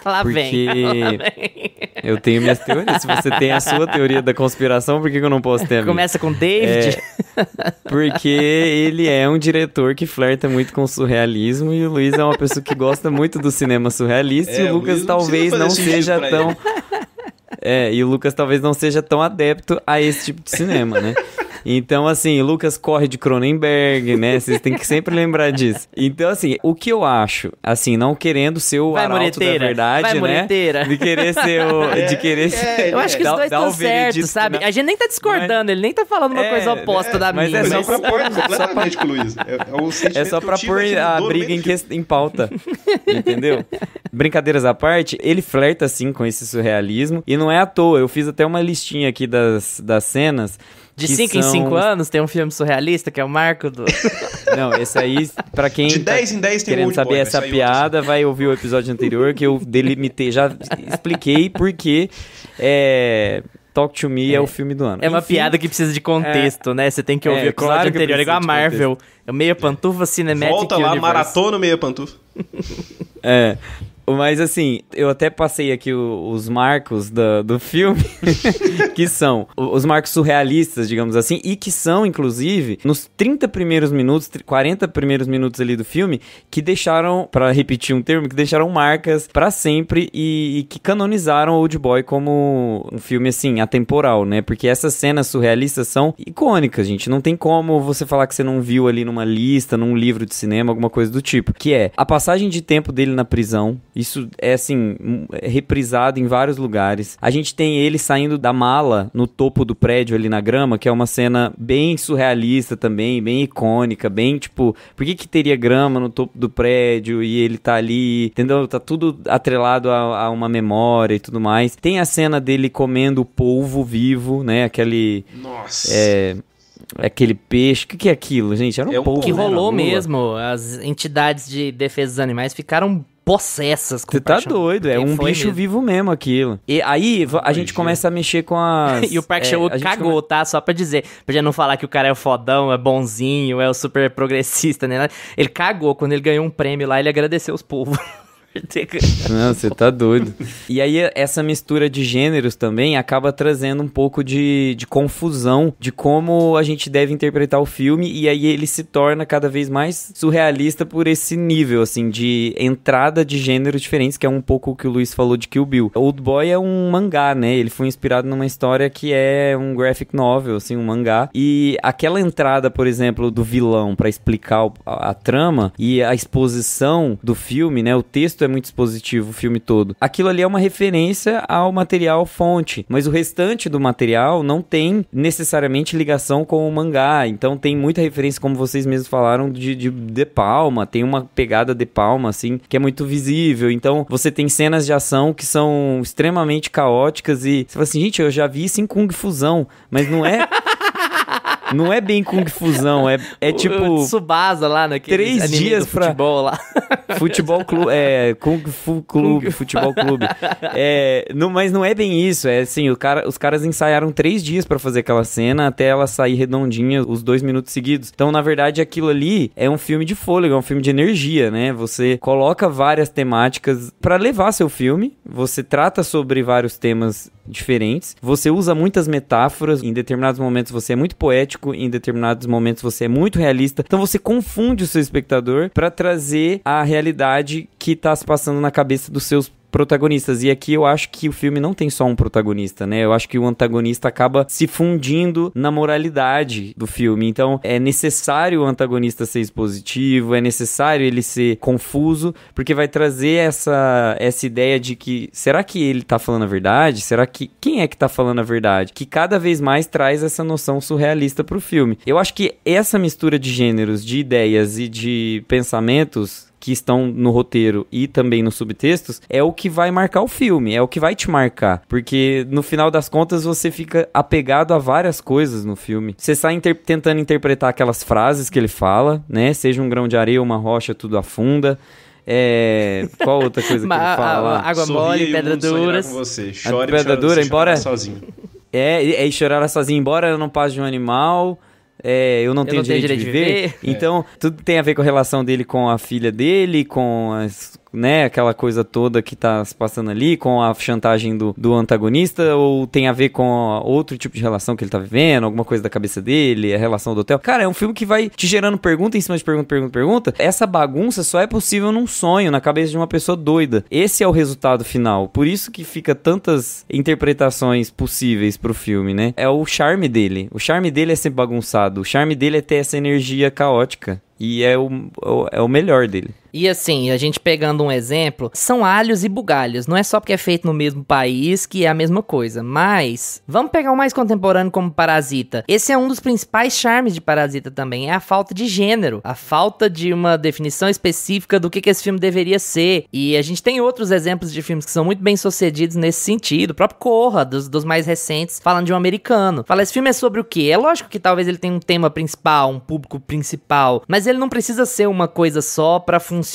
Lá porque vem. Eu tenho minhas teorias. Se você tem a sua teoria da conspiração, por que eu não posso ter a minha? Começa com David. Porque ele é um diretor que flerta muito com o surrealismo e o Luiz é uma pessoa que gosta muito do cinema surrealista e o Lucas talvez não seja tão... e o Lucas talvez não seja tão adepto a esse tipo de cinema, né? Então, assim, o Lucas corre de Cronenberg, né? Vocês têm que sempre lembrar disso. Então, assim, o que eu acho, assim, não querendo ser o arauto da verdade, né? De querer ser o... Eu acho que os dois estão certos, sabe? A gente nem tá discordando, ele nem tá falando uma coisa oposta da minha. Mas é só pra pôr... completamente com o Luiz. É só pra pôr a briga em pauta, entendeu? Brincadeiras à parte, ele flerta, assim, com esse surrealismo. E não é à toa, eu fiz até uma listinha aqui das cenas... De 5 em 5 anos tem um filme surrealista que é o marco do... Não, esse aí, pra quem de 10 em 10 tem querendo saber essa piada, vai ouvir o episódio anterior que eu delimitei, já expliquei porque Talk to Me é o filme do ano. É uma piada que precisa de contexto, né? Você tem que ouvir o episódio anterior, igual a Marvel. É o Meia Pantufa Cinematic Volta lá, Universe. maratona Meia Pantufa. Mas assim, eu até passei aqui os marcos do filme, que são os marcos surrealistas, digamos assim, e que são, inclusive, nos 30 primeiros minutos, 40 primeiros minutos ali do filme, que deixaram, pra repetir um termo, que deixaram marcas pra sempre e que canonizaram Old Boy como um filme, assim, atemporal, né? Porque essas cenas surrealistas são icônicas, gente. Não tem como você falar que você não viu ali numa lista, num livro de cinema, alguma coisa do tipo. Que é a passagem de tempo dele na prisão. Isso é, assim, reprisado em vários lugares. A gente tem ele saindo da mala no topo do prédio ali na grama, que é uma cena bem surrealista também, bem icônica, bem, tipo, por que teria grama no topo do prédio e ele tá ali, entendeu? Tá tudo atrelado a uma memória e tudo mais. Tem a cena dele comendo polvo vivo, né? Nossa... aquele peixe, o que é aquilo, gente? Era um polvo, que rolou né, mesmo. As entidades de defesa dos animais ficaram possessas com Você tá doido, é um bicho vivo mesmo aquilo. E aí a gente começa a mexer com as... E o Park Chan-wook cagou, tá? Só pra dizer. Pra já não falar que o cara é o fodão, é bonzinho, é o super progressista, né? Ele cagou. Quando ele ganhou um prêmio lá, ele agradeceu os povos. Não, você tá doido. E aí essa mistura de gêneros também acaba trazendo um pouco de confusão de como a gente deve interpretar o filme, e aí ele se torna cada vez mais surrealista por esse nível, assim, de entrada de gêneros diferentes, que é um pouco o que o Luiz falou de Kill Bill. Old Boy é um mangá, né? Ele foi inspirado numa história que é um graphic novel, assim, um mangá. E aquela entrada, por exemplo, do vilão pra explicar a trama e a exposição do filme, né? O texto é muito expositivo, o filme todo. Aquilo ali é uma referência ao material fonte, mas o restante do material não tem necessariamente ligação com o mangá, então tem muita referência, como vocês mesmos falaram, de De Palma, tem uma pegada De Palma, assim, que é muito visível. Então você tem cenas de ação que são extremamente caóticas e você fala assim, gente, eu já vi isso em Kung Fusão, mas não é... Não é bem Kung Fusão, é tipo... O Tsubasa lá naquele 3 dias pra... futebol lá. Futebol clube, Kung Fu Clube, Futebol Clube. Mas não é bem isso, é assim, os caras ensaiaram 3 dias pra fazer aquela cena até ela sair redondinha os 2 minutos seguidos. Então, na verdade, aquilo ali é um filme de fôlego, é um filme de energia, né? Você coloca várias temáticas pra levar seu filme, você trata sobre vários temas diferentes, você usa muitas metáforas, em determinados momentos você é muito poético, em determinados momentos você é muito realista, então você confunde o seu espectador pra trazer a realidade que tá se passando na cabeça dos seus protagonistas. E aqui eu acho que o filme não tem só um protagonista, né? Eu acho que o antagonista acaba se fundindo na moralidade do filme. Então, é necessário o antagonista ser expositivo, é necessário ele ser confuso, porque vai trazer essa ideia de que, será que ele tá falando a verdade? Será que... Quem é que tá falando a verdade? Que cada vez mais traz essa noção surrealista pro filme. Eu acho que essa mistura de gêneros, de ideias e de pensamentos que estão no roteiro e também nos subtextos, é o que vai marcar o filme, é o que vai te marcar. Porque no final das contas você fica apegado a várias coisas no filme. Você sai tentando interpretar aquelas frases que ele fala, né? Seja um grão de areia ou uma rocha, tudo afunda. Qual outra coisa que ele fala? Água mole, pedra dura. Chore, pedra dura, embora sozinho. E chorar sozinho, embora eu não passe de um animal. Eu não tenho direito de viver. Então, tudo tem a ver com a relação dele com a filha dele, com aquela coisa toda que tá se passando ali, com a chantagem do antagonista, ou tem a ver com outro tipo de relação que ele tá vivendo, alguma coisa da cabeça dele, a relação do hotel. Cara, é um filme que vai te gerando pergunta em cima de pergunta. Essa bagunça só é possível num sonho, na cabeça de uma pessoa doida. Esse é o resultado final. Por isso que fica tantas interpretações possíveis pro filme, né? É o charme dele. O charme dele é sempre bagunçado. O charme dele é ter essa energia caótica. E é o melhor dele. E assim, a gente pegando um exemplo, são alhos e bugalhos. Não é só porque é feito no mesmo país que é a mesma coisa. Mas, vamos pegar o mais contemporâneo como Parasita. Esse é um dos principais charmes de Parasita também. É a falta de gênero. A falta de uma definição específica do que esse filme deveria ser. E a gente tem outros exemplos de filmes que são muito bem sucedidos nesse sentido. O próprio Corra, dos mais recentes, falando de um americano. Fala, esse filme é sobre o quê? É lógico que talvez ele tenha um tema principal, um público principal. Mas ele não precisa ser uma coisa só pra funcionar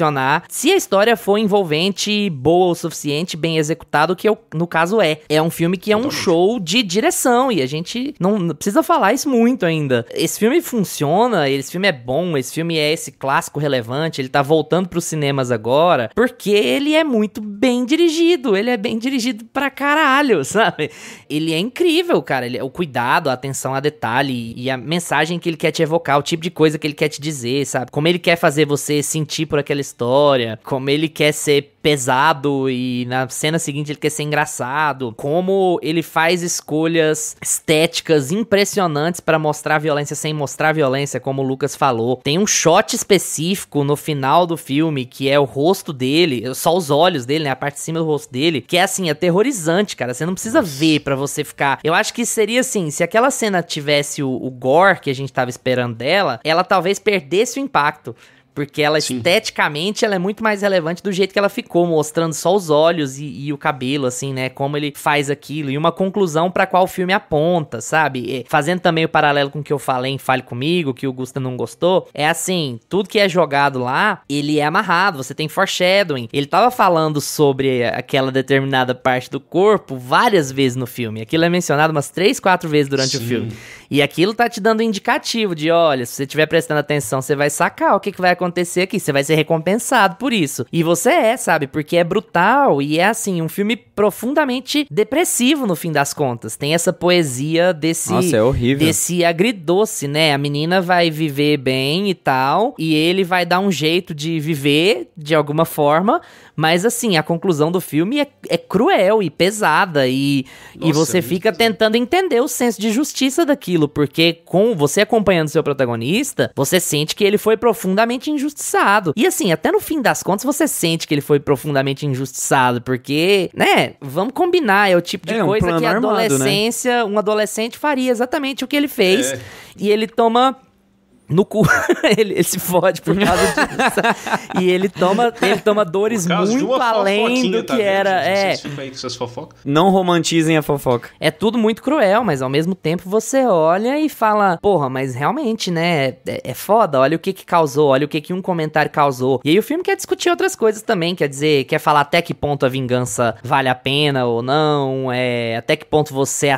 se a história for envolvente, boa o suficiente, bem executado, que no caso é. É um filme que é um show de direção, e a gente não precisa falar isso muito ainda. Esse filme funciona, esse filme é bom, esse filme é esse clássico relevante, ele tá voltando pros cinemas agora, porque ele é muito bem dirigido, ele é bem dirigido pra caralho, sabe? Ele é incrível, cara, o cuidado, a atenção a detalhe e a mensagem que ele quer te evocar, o tipo de coisa que ele quer te dizer, sabe? Como ele quer fazer você sentir por aquela história, como ele quer ser pesado e na cena seguinte ele quer ser engraçado, como ele faz escolhas estéticas impressionantes pra mostrar violência sem mostrar violência, como o Lucas falou. Tem um shot específico no final do filme que é o rosto dele, só os olhos dele, né, a parte de cima do rosto dele, que é assim, aterrorizante, cara, você não precisa ver pra você ficar. Eu acho que seria assim, se aquela cena tivesse o gore que a gente tava esperando dela, ela talvez perdesse o impacto. Porque ela, esteticamente, ela é muito mais relevante do jeito que ela ficou, mostrando só os olhos e o cabelo, assim, né? Como ele faz aquilo. E uma conclusão pra qual o filme aponta, sabe? Fazendo também o paralelo com o que eu falei em Fale Comigo, que o Gusta não gostou. É assim, tudo que é jogado lá, ele é amarrado. Você tem foreshadowing. Ele tava falando sobre aquela determinada parte do corpo várias vezes no filme. Aquilo é mencionado umas 3, 4 vezes durante o filme. E aquilo tá te dando um indicativo de, olha, se você estiver prestando atenção, você vai sacar o que vai acontecer aqui, você vai ser recompensado por isso. E você sabe, porque é brutal e é assim, um filme profundamente depressivo no fim das contas. Tem essa poesia desse... Nossa, é horrível. Desse agridoce, né? A menina vai viver bem e tal, e ele vai dar um jeito de viver de alguma forma, mas assim, a conclusão do filme é cruel e pesada e você fica tentando entender o senso de justiça daquilo, porque com você acompanhando seu protagonista, você sente que ele foi profundamente injustiçado. E assim, até no fim das contas, você sente que ele foi profundamente injustiçado, porque, né, vamos combinar, é o tipo de coisa que a adolescência, armado, né? Um adolescente faria exatamente o que ele fez, e ele toma... no cu, ele se fode por causa disso. E ele toma dores muito além do que era. Vocês ficam aí com suas fofocas. Não romantizem a fofoca. É tudo muito cruel, mas ao mesmo tempo você olha e fala, porra, mas realmente, né, é foda, olha o que causou, olha o que um comentário causou. E aí o filme quer discutir outras coisas também, quer dizer, quer falar até que ponto a vingança vale a pena ou não, até que ponto você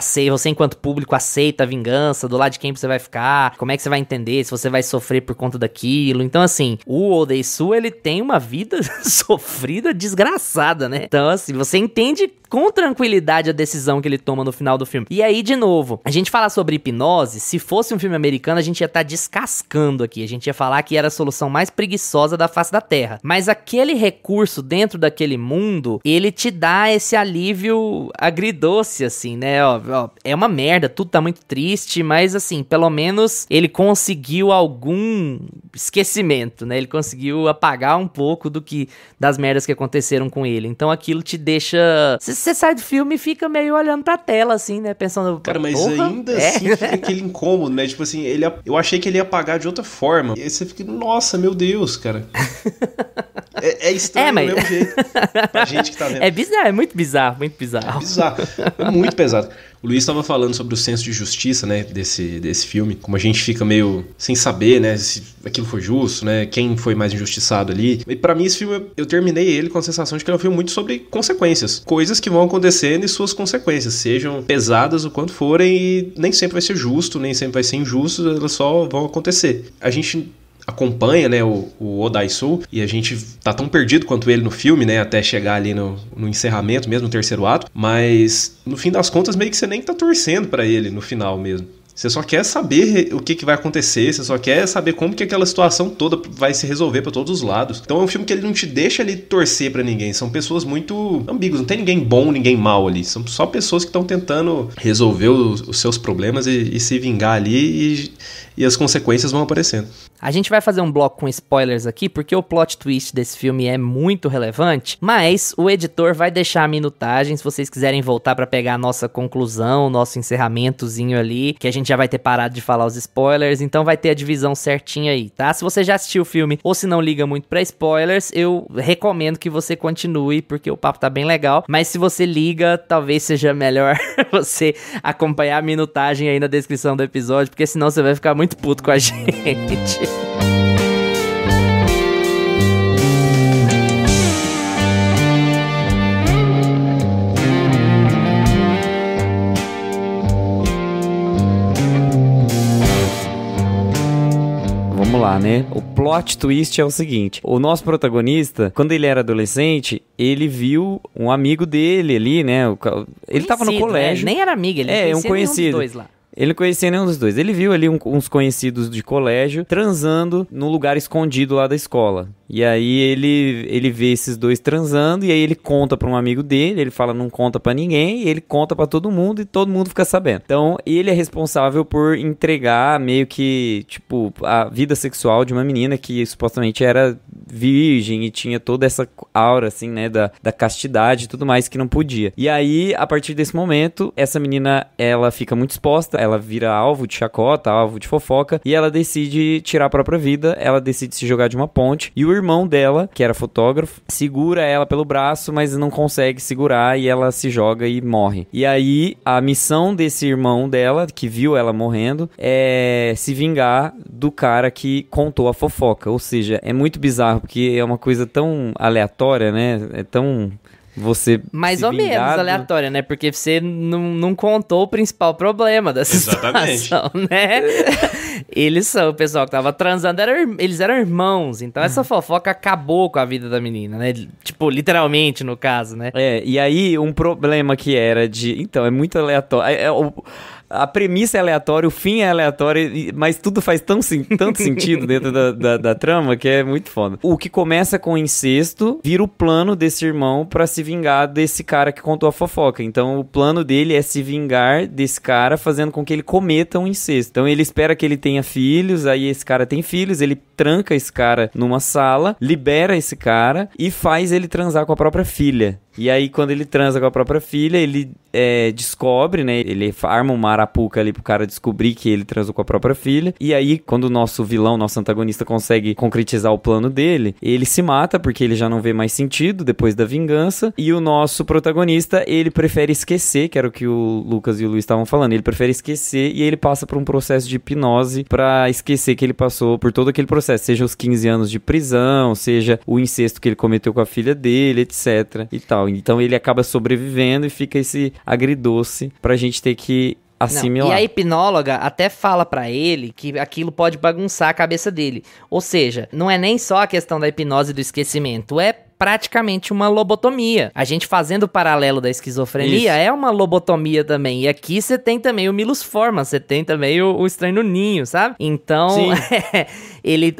enquanto público aceita a vingança, do lado de quem você vai ficar, como é que você vai entender, se você vai sofrer por conta daquilo. Então, assim, o Odeisu, ele tem uma vida sofrida desgraçada, né? Então, assim, você entende com tranquilidade a decisão que ele toma no final do filme. E aí, de novo, a gente falar sobre hipnose, se fosse um filme americano, a gente ia estar descascando aqui. A gente ia falar que era a solução mais preguiçosa da face da Terra. Mas aquele recurso dentro daquele mundo, ele te dá esse alívio agridoce, assim, né? Ó, é uma merda, tudo tá muito triste, mas, assim, pelo menos ele conseguiu algum esquecimento, né? Ele conseguiu apagar um pouco das merdas que aconteceram com ele. Então aquilo te deixa... Você sai do filme e fica meio olhando pra tela, assim, né? Pensando... Cara, mas ainda assim fica aquele incômodo, né? Tipo assim, eu achei que ele ia apagar de outra forma. E aí você fica, nossa, meu Deus, cara. É estranho do mesmo jeito. A gente que tá vendo. É bizarro, é muito bizarro, muito bizarro. É bizarro, é muito pesado. O Luiz estava falando sobre o senso de justiça, né, desse filme, como a gente fica meio sem saber, né, se aquilo foi justo, né, quem foi mais injustiçado ali. E pra mim esse filme, eu terminei ele com a sensação de que ele é um filme muito sobre consequências, coisas que vão acontecendo e suas consequências, sejam pesadas o quanto forem, e nem sempre vai ser justo, nem sempre vai ser injusto, elas só vão acontecer. A gente acompanha, né, o Odaisu, e a gente tá tão perdido quanto ele no filme, né, até chegar ali no encerramento mesmo, no terceiro ato, mas no fim das contas meio que você nem tá torcendo pra ele no final mesmo. Você só quer saber o que vai acontecer, você só quer saber como que aquela situação toda vai se resolver pra todos os lados. Então é um filme que ele não te deixa ali torcer pra ninguém, são pessoas muito ambíguas, não tem ninguém bom, ninguém mal ali, são só pessoas que estão tentando resolver os seus problemas e se vingar ali, e as consequências vão aparecendo. A gente vai fazer um bloco com spoilers aqui, porque o plot twist desse filme é muito relevante, mas o editor vai deixar a minutagem, se vocês quiserem voltar pra pegar a nossa conclusão, nosso encerramentozinho ali, que a gente já vai ter parado de falar os spoilers, então vai ter a divisão certinha aí, tá? Se você já assistiu o filme, ou se não liga muito pra spoilers, eu recomendo que você continue, porque o papo tá bem legal, mas se você liga, talvez seja melhor você acompanhar a minutagem aí na descrição do episódio, porque senão você vai ficar muito puto com a gente. Vamos lá, né? O plot twist é o seguinte: o nosso protagonista, quando ele era adolescente, ele viu um amigo dele ali, né? Ele tava no colégio. Nem era amigo, ele um conhecido. Dos dois lá. Ele não conhecia nenhum dos dois. Ele viu ali uns conhecidos de colégio transando num lugar escondido lá da escola. E aí ele vê esses dois transando, e aí ele conta pra um amigo dele, ele fala não conta pra ninguém, e ele conta pra todo mundo e todo mundo fica sabendo. Então ele é responsável por entregar meio que, tipo, a vida sexual de uma menina que supostamente era virgem e tinha toda essa aura, assim, né, da castidade e tudo mais, que não podia. E aí, a partir desse momento, essa menina, ela fica muito exposta, ela vira alvo de chacota, alvo de fofoca, e ela decide tirar a própria vida, ela decide se jogar de uma ponte, e o irmão dela, que era fotógrafo, segura ela pelo braço, mas não consegue segurar, e ela se joga e morre. E aí, a missão desse irmão dela, que viu ela morrendo, é se vingar do cara que contou a fofoca. Ou seja, é muito bizarro, porque é uma coisa tão aleatória, né? É tão... você mais ou menos aleatória, né? Porque você não contou o principal problema dessa situação, né? Eles são, o pessoal que tava transando, eles eram irmãos, então essa fofoca acabou com a vida da menina, né? Tipo, literalmente, no caso, né? E aí um problema que era de... Então, é muito aleatório. A premissa é aleatória, o fim é aleatório, mas tudo faz tanto sentido dentro da trama que é muito foda. O que começa com incesto vira o plano desse irmão pra se vingar desse cara que contou a fofoca. Então o plano dele é se vingar desse cara fazendo com que ele cometa um incesto. Então ele espera que ele tenha filhos, aí esse cara tem filhos, ele tranca esse cara numa sala, libera esse cara e faz ele transar com a própria filha. E aí, quando ele transa com a própria filha, ele descobre, né? Ele arma uma arapuca ali pro cara descobrir que ele transou com a própria filha. E aí, quando o nosso vilão, nosso antagonista, consegue concretizar o plano dele, ele se mata porque ele já não vê mais sentido depois da vingança. E o nosso protagonista, ele prefere esquecer, que era o que o Lucas e o Luiz estavam falando. Ele prefere esquecer e ele passa por um processo de hipnose pra esquecer que ele passou por todo aquele processo. Seja os 15 anos de prisão, seja o incesto que ele cometeu com a filha dele, etc. e tal. Então ele acaba sobrevivendo e fica esse agridoce pra gente ter que assimilar. Não, e a hipnóloga até fala pra ele que aquilo pode bagunçar a cabeça dele. Ou seja, não é nem só a questão da hipnose e do esquecimento, é praticamente uma lobotomia. A gente fazendo o paralelo da esquizofrenia é uma lobotomia também. E aqui você tem também o Milos Forman, você tem também o Estranho no Ninho, sabe? Então, ele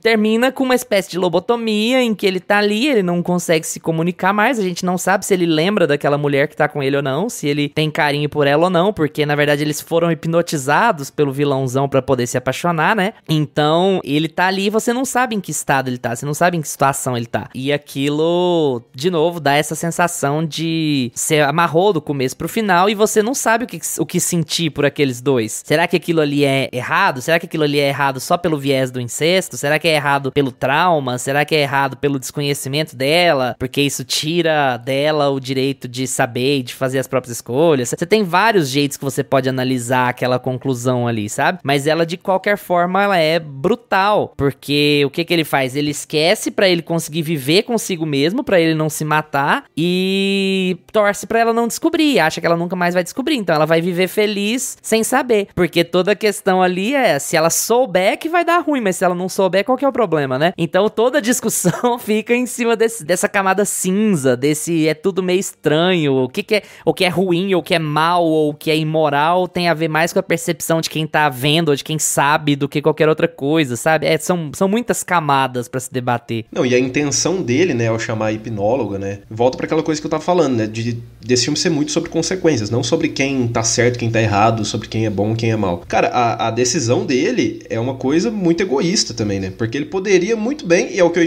termina com uma espécie de lobotomia em que ele tá ali, ele não consegue se comunicar mais, a gente não sabe se ele lembra daquela mulher que tá com ele ou não, se ele tem carinho por ela ou não, porque na verdade eles foram hipnotizados pelo vilãozão pra poder se apaixonar, né? Então, ele tá ali e você não sabe em que estado ele tá, você não sabe em que situação ele tá. E aqui aquilo, de novo, dá essa sensação de você amarrou do começo pro final e você não sabe o que sentir por aqueles dois. Será que aquilo ali é errado? Será que aquilo ali é errado só pelo viés do incesto? Será que é errado pelo trauma? Será que é errado pelo desconhecimento dela? Porque isso tira dela o direito de saber e de fazer as próprias escolhas. Você tem vários jeitos que você pode analisar aquela conclusão ali, sabe? Mas ela, de qualquer forma, ela é brutal. Porque o que ele faz? Ele esquece pra ele conseguir viver consigo mesmo, pra ele não se matar, e torce pra ela não descobrir. Acha que ela nunca mais vai descobrir. Então ela vai viver feliz sem saber. Porque toda a questão ali é, se ela souber que vai dar ruim, mas se ela não souber, qual que é o problema, né? Então toda a discussão fica em cima dessa camada cinza, desse é tudo meio estranho, o que é ruim, ou o que é mal, ou o que é imoral, tem a ver mais com a percepção de quem tá vendo, ou de quem sabe, do que qualquer outra coisa, sabe? São muitas camadas pra se debater. Não, e a intenção dele, né, ao chamar a hipnóloga, né, volta pra aquela coisa que eu tava falando, né, desse filme ser muito sobre consequências, não sobre quem tá certo, quem tá errado, sobre quem é bom, quem é mal. Cara, a decisão dele é uma coisa muito egoísta também, né, porque ele poderia muito bem, e é o que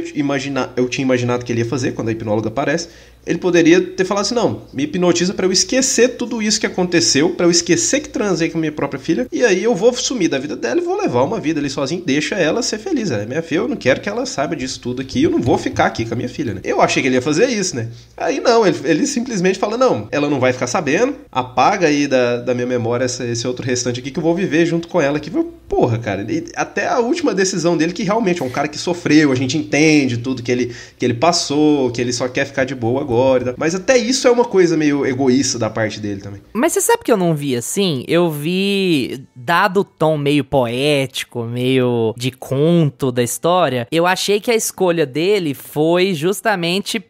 eu tinha imaginado que ele ia fazer quando a hipnóloga aparece, ele poderia ter falado assim, não, me hipnotiza pra eu esquecer tudo isso que aconteceu, pra eu esquecer que transei com minha própria filha, e aí eu vou sumir da vida dela e vou levar uma vida ali sozinho, deixa ela ser feliz, ela é minha filha, eu não quero que ela saiba disso tudo aqui, eu não vou ficar aqui com a minha filha, né? Eu achei que ele ia fazer isso, né? Aí não, ele simplesmente fala, não, ela não vai ficar sabendo, apaga aí da minha memória esse outro restante aqui que eu vou viver junto com ela aqui. Porra, cara, até a última decisão dele, que realmente é um cara que sofreu, a gente entende tudo que ele passou, que ele só quer ficar de boa agora, mas até isso é uma coisa meio egoísta da parte dele também. Mas você sabe que eu não vi assim? Eu vi, dado o tom meio poético, meio de conto da história, eu achei que a escolha dele foi justamente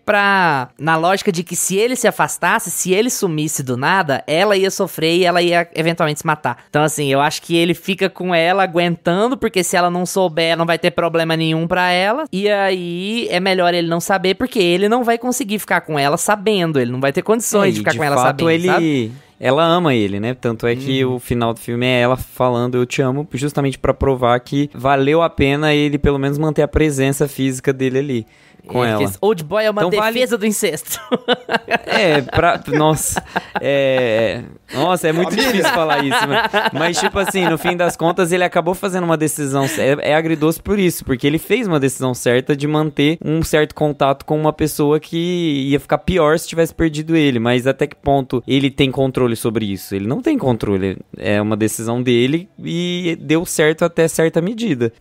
na lógica de que se ele se afastasse, se ele sumisse do nada, ela ia sofrer e ela ia eventualmente se matar. Então assim, eu acho que ele fica com ela aguentando, porque se ela não souber, não vai ter problema nenhum pra ela, e aí é melhor ele não saber, porque ele não vai conseguir ficar com ela sabendo, ele não vai ter condições de ficar com ela sabendo, sabe? Ela ama ele, né? Tanto é que o final do filme é ela falando eu te amo, justamente pra provar que valeu a pena ele pelo menos manter a presença física dele ali com ela. Old Boy é uma então defesa do incesto. Nossa, é muito difícil falar isso, mas tipo assim, no fim das contas ele acabou fazendo uma decisão, é agridoce por isso, porque ele fez uma decisão certa de manter um certo contato com uma pessoa que ia ficar pior se tivesse perdido ele, mas até que ponto ele tem controle sobre isso? Ele não tem controle, é uma decisão dele e deu certo até certa medida.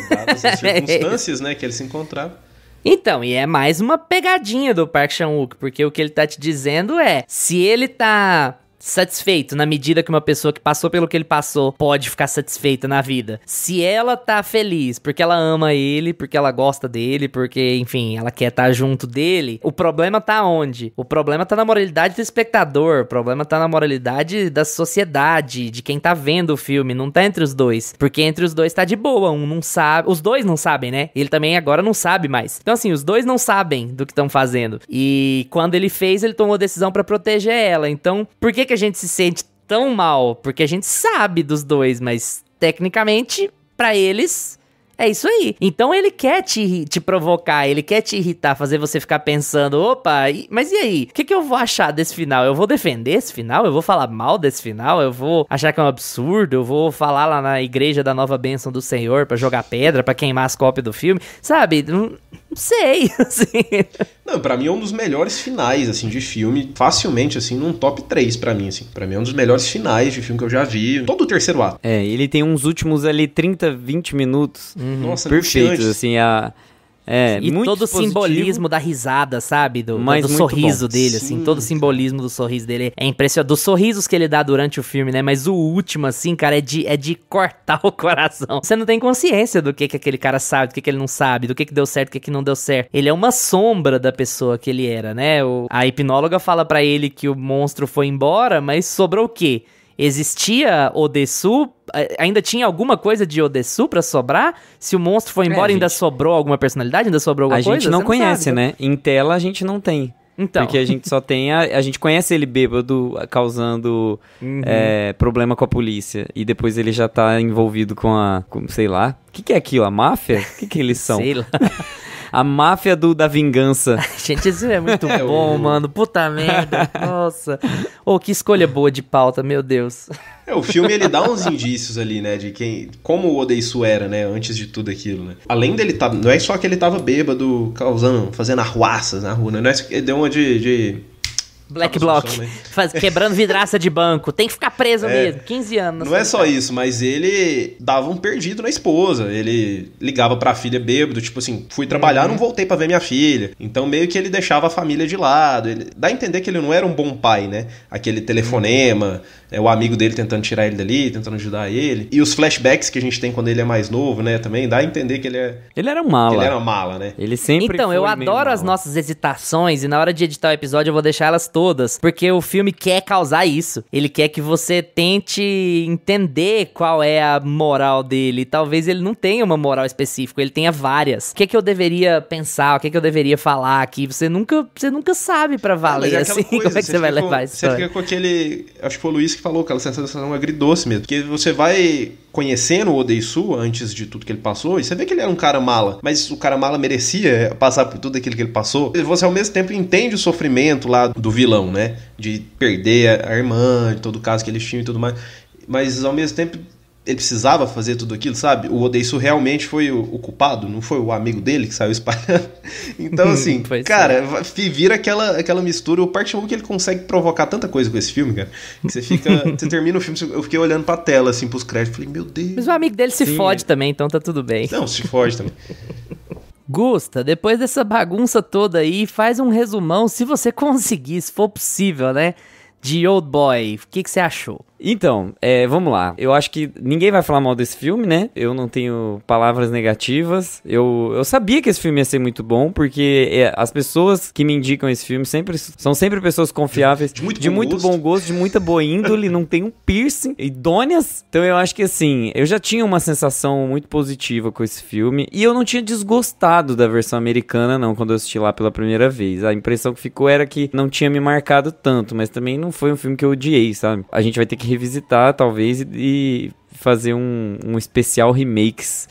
Dadas as circunstâncias, né, que ele se encontrava. Então, e é mais uma pegadinha do Park Chan-wook, porque o que ele tá te dizendo é, se ele tá satisfeito na medida que uma pessoa que passou pelo que ele passou pode ficar satisfeita na vida. Se ela tá feliz porque ela ama ele, porque ela gosta dele, porque, enfim, ela quer estar junto dele, o problema tá onde? O problema tá na moralidade do espectador, o problema tá na moralidade da sociedade, de quem tá vendo o filme, não tá entre os dois. Porque entre os dois tá de boa, um não sabe, os dois não sabem, né? Ele também agora não sabe mais. Então assim, os dois não sabem do que estão fazendo. E quando ele fez, ele tomou decisão pra proteger ela. Então, por que a gente se sente tão mal? Porque a gente sabe dos dois, mas tecnicamente, pra eles, é isso aí. Então ele quer te provocar, ele quer te irritar, fazer você ficar pensando, opa, mas e aí? O que eu vou achar desse final? Eu vou defender esse final? Eu vou falar mal desse final? Eu vou achar que é um absurdo? Eu vou falar lá na igreja da Nova Bênção do Senhor pra jogar pedra, pra queimar as cópias do filme? Sabe? Não sei, assim. Não, pra mim é um dos melhores finais, assim, de filme, facilmente, assim, num top 3 pra mim, assim. Pra mim é um dos melhores finais de filme que eu já vi, todo o terceiro ato. Ele tem uns últimos ali 30, 20 minutos Nossa, perfeitos, assim, e muito todo o positivo, simbolismo da risada, sabe? Do sorriso bom. dele, assim. Sim, todo o simbolismo do sorriso dele é impressionante. Dos sorrisos que ele dá durante o filme, né? Mas o último, assim, cara, é de cortar o coração. Você não tem consciência do que aquele cara sabe, do que ele não sabe, do que deu certo, do que não deu certo. Ele é uma sombra da pessoa que ele era, né? A hipnóloga fala pra ele que o monstro foi embora, mas sobrou o quê? Existia Odessu? Ainda tinha alguma coisa de Odessu pra sobrar? Se o monstro foi embora, ainda sobrou alguma personalidade? Ainda sobrou alguma coisa? A gente não conhece, sabe, né? Em tela a gente não tem. Então. Porque a gente só tem a gente conhece ele bêbado, causando problema com a polícia. E depois ele já tá envolvido com sei lá. O que é aquilo? A máfia? O que eles são? Sei lá. A máfia da vingança. Gente, isso é muito bom, mano. Puta merda. Nossa. Que escolha boa de pauta, meu Deus. O filme, ele dá uns indícios ali, né, de como o Odeisu era, né, antes de tudo aquilo, né. Além dele não é só que ele tava bêbado, fazendo arruaças na rua, né, não é que ele deu uma de Black Block, né? Quebrando vidraça de banco. Tem que ficar preso mesmo, 15 anos. Não é só isso, mas ele dava um perdido na esposa. Ele ligava pra filha bêbado, tipo assim, fui trabalhar, não voltei pra ver minha filha. Então meio que ele deixava a família de lado. Dá a entender que ele não era um bom pai, né? Aquele telefonema, o amigo dele tentando tirar ele dali, tentando ajudar ele. E os flashbacks que a gente tem quando ele é mais novo, né? Também dá a entender que ele era um mala. Ele era mala, né? Ele sempre Então, eu adoro as nossas hesitações e na hora de editar o episódio eu vou deixar elas todas, porque o filme quer causar isso. Ele quer que você tente entender qual é a moral dele. Talvez ele não tenha uma moral específica, ele tenha várias. O que eu deveria pensar, o que eu deveria falar aqui? Você nunca sabe pra valer, assim, como é que você vai levar isso? Você fica com aquele... Acho que foi o Luiz que falou, aquela sensação agridoce mesmo. Porque você vai conhecendo o Odeisu antes de tudo que ele passou, e você vê que ele era um cara mala, mas o cara mala merecia passar por tudo aquilo que ele passou. E você ao mesmo tempo entende o sofrimento lá do vilão, né? De perder a irmã, de todo o caso que eles tinham e tudo mais. Mas ao mesmo tempo ele precisava fazer tudo aquilo, sabe? O Odeisu realmente foi o culpado, não foi o amigo dele que saiu espalhando. Então, assim, cara, vira aquela mistura. O Park Chan-wook, ele consegue provocar tanta coisa com esse filme, cara, que você termina o filme, eu fiquei olhando pra tela, assim, pros créditos, falei, meu Deus. Mas o amigo dele se fode também, então tá tudo bem. Não, se fode também. Gusta, depois dessa bagunça toda aí, faz um resumão, se você conseguir, se for possível, né? De Old Boy, o que você achou? Então, vamos lá. Eu acho que ninguém vai falar mal desse filme, né? Eu não tenho palavras negativas. Eu sabia que esse filme ia ser muito bom, porque as pessoas que me indicam esse filme são sempre pessoas confiáveis, de muito bom gosto, de muita boa índole, não tem um piercing, idôneas. Então eu acho que assim, eu já tinha uma sensação muito positiva com esse filme, e eu não tinha desgostado da versão americana, não, quando eu assisti lá pela primeira vez. A impressão que ficou era que não tinha me marcado tanto, mas também não foi um filme que eu odiei, sabe? A gente vai ter que revisitar, talvez, e fazer um especial remakes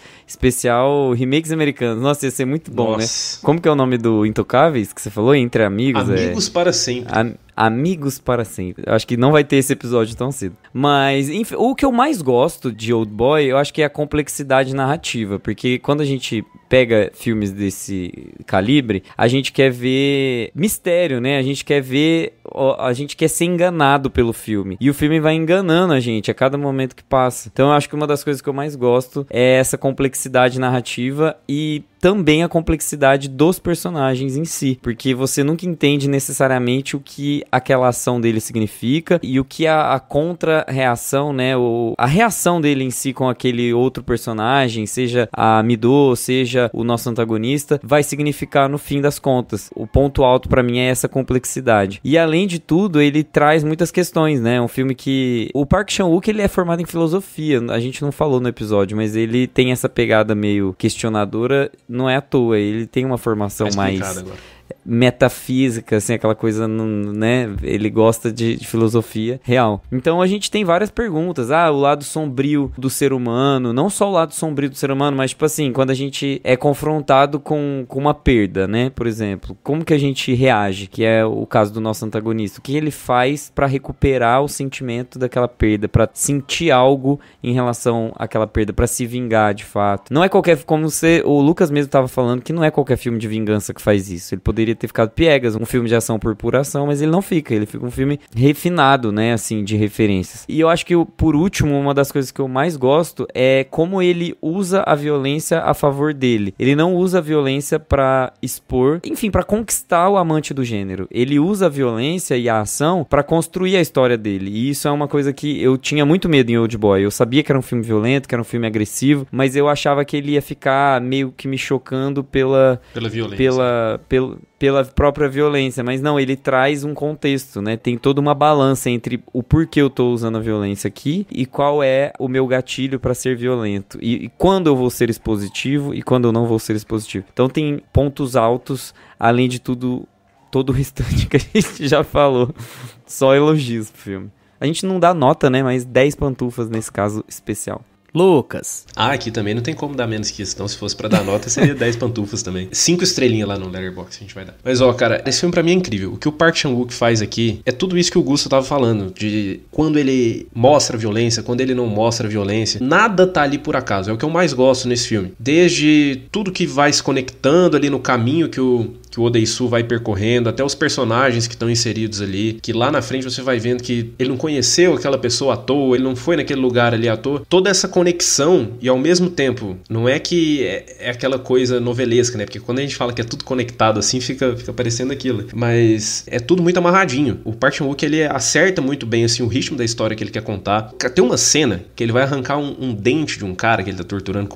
americanos. Nossa, ia ser muito bom, né? Como que é o nome do Intocáveis que você falou? Entre Amigos? Amigos para sempre. Amigos para sempre. Eu acho que não vai ter esse episódio tão cedo. Mas, enfim, o que eu mais gosto de Old Boy, eu acho que é a complexidade narrativa. Porque quando a gente pega filmes desse calibre, a gente quer ver mistério, né? A gente quer ser enganado pelo filme. E o filme vai enganando a gente a cada momento que passa. Então eu acho que uma das coisas que eu mais gosto é essa complexidade narrativa e também a complexidade dos personagens em si, porque você nunca entende necessariamente o que aquela ação dele significa e o que a contra-reação, né, a reação dele em si com aquele outro personagem, seja a Mido, seja o nosso antagonista, vai significar no fim das contas. O ponto alto pra mim é essa complexidade. E além de tudo, ele traz muitas questões, né, um filme que... O Park Chan-wook, ele é formado em filosofia, a gente não falou no episódio, mas ele tem essa pegada meio questionadora. Não é à toa, ele tem uma formação mais metafísica, assim, aquela coisa, né? Ele gosta de filosofia real. Então a gente tem várias perguntas. O lado sombrio do ser humano, não só o lado sombrio do ser humano, mas tipo assim, quando a gente é confrontado com uma perda, né? Por exemplo, como que a gente reage? Que é o caso do nosso antagonista. O que ele faz pra recuperar o sentimento daquela perda, pra sentir algo em relação àquela perda, pra se vingar de fato. Não é qualquer, como o Lucas mesmo tava falando, que não é qualquer filme de vingança que faz isso. Ele poderia ter ficado piegas, um filme de ação por pura ação, mas ele não fica, ele fica um filme refinado, né, assim, de referências. E eu acho que, por último, uma das coisas que eu mais gosto é como ele usa a violência a favor dele. Ele não usa a violência pra expor, enfim, pra conquistar o amante do gênero. Ele usa a violência e a ação pra construir a história dele, e isso é uma coisa que eu tinha muito medo em Old Boy. Eu sabia que era um filme violento, que era um filme agressivo, mas eu achava que ele ia ficar meio que me chocando pela violência. Pela própria violência, mas não, ele traz um contexto, né? Tem toda uma balança entre o porquê eu tô usando a violência aqui e qual é o meu gatilho pra ser violento. E quando eu vou ser expositivo e quando eu não vou ser expositivo. Então tem pontos altos, além de tudo, todo o restante que a gente já falou. Só elogios pro filme. A gente não dá nota, né? Mas 10 pantufas nesse caso especial. Lucas. Aqui também não tem como dar menos que isso. Então, se fosse pra dar nota, seria 10 pantufas também. 5 estrelinhas lá no Letterboxd a gente vai dar. Mas, cara, esse filme pra mim é incrível. O que o Park Chan-wook faz aqui é tudo isso que o Gusto tava falando. De quando ele mostra violência, quando ele não mostra violência. Nada tá ali por acaso. É o que eu mais gosto nesse filme. Desde tudo que vai se conectando ali no caminho que o Odae-soo vai percorrendo, até os personagens que estão inseridos ali, que lá na frente você vai vendo que ele não conheceu aquela pessoa à toa, ele não foi naquele lugar ali à toa. Toda essa conexão, e ao mesmo tempo, não é que é aquela coisa novelesca, né? Porque quando a gente fala que é tudo conectado assim, fica parecendo aquilo. Mas é tudo muito amarradinho. O Park Chan-wook, ele acerta muito bem assim, o ritmo da história que ele quer contar. Tem uma cena que ele vai arrancar um dente de um cara que ele tá torturando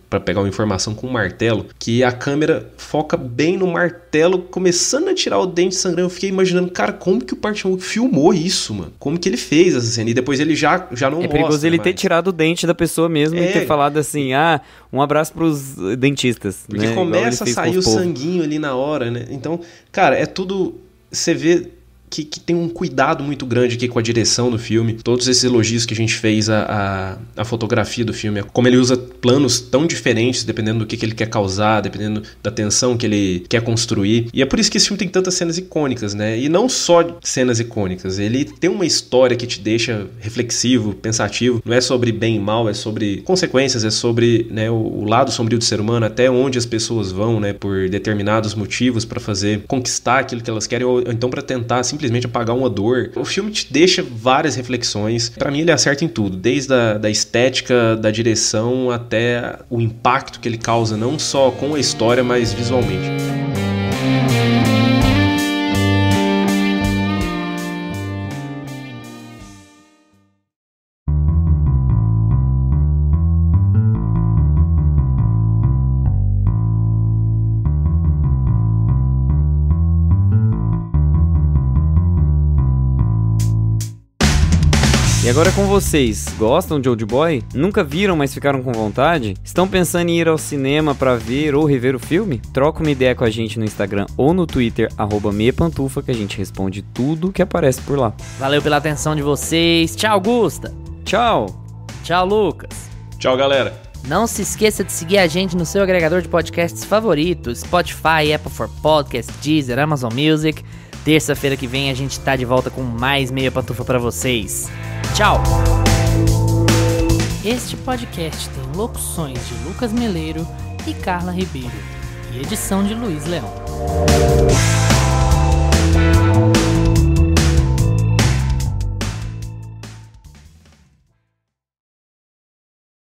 pra pegar uma informação com um martelo, que a câmera foca bem no martelo, começando a tirar o dente sangrando. Eu fiquei imaginando, cara, como que o Park Chan-wook filmou isso, mano? Como que ele fez essa cena? E depois ele já não mostra. É perigoso ele ter tirado o dente da pessoa mesmo e ter falado assim, um abraço pros dentistas. Porque né? começa a sair o sanguinho ali na hora, né? Então, cara, é tudo... Você vê que tem um cuidado muito grande aqui com a direção do filme. Todos esses elogios que a gente fez à fotografia do filme, como ele usa planos tão diferentes, dependendo do que ele quer causar, dependendo da tensão que ele quer construir. E é por isso que esse filme tem tantas cenas icônicas, né? E não só cenas icônicas, ele tem uma história que te deixa reflexivo, pensativo. Não é sobre bem e mal, é sobre consequências, é sobre, né, o lado sombrio do ser humano, até onde as pessoas vão, né, por determinados motivos para conquistar aquilo que elas querem, ou então para tentar simplesmente apagar uma dor. O filme te deixa várias reflexões. Pra mim ele acerta em tudo, desde da estética, da direção, até o impacto que ele causa, não só com a história, mas visualmente. E agora é com vocês, gostam de Old Boy? Nunca viram, mas ficaram com vontade? Estão pensando em ir ao cinema pra ver ou rever o filme? Troca uma ideia com a gente no Instagram ou no Twitter, @meiapantufa, que a gente responde tudo que aparece por lá. Valeu pela atenção de vocês. Tchau, Gusta. Tchau. Tchau, Lucas. Tchau, galera. Não se esqueça de seguir a gente no seu agregador de podcasts favorito, Spotify, Apple for Podcasts, Deezer, Amazon Music. Terça-feira que vem a gente tá de volta com mais Meia Pantufa pra vocês. Tchau! Este podcast tem locuções de Lucas Meleiro e Carla Ribeiro e edição de Luiz Leão.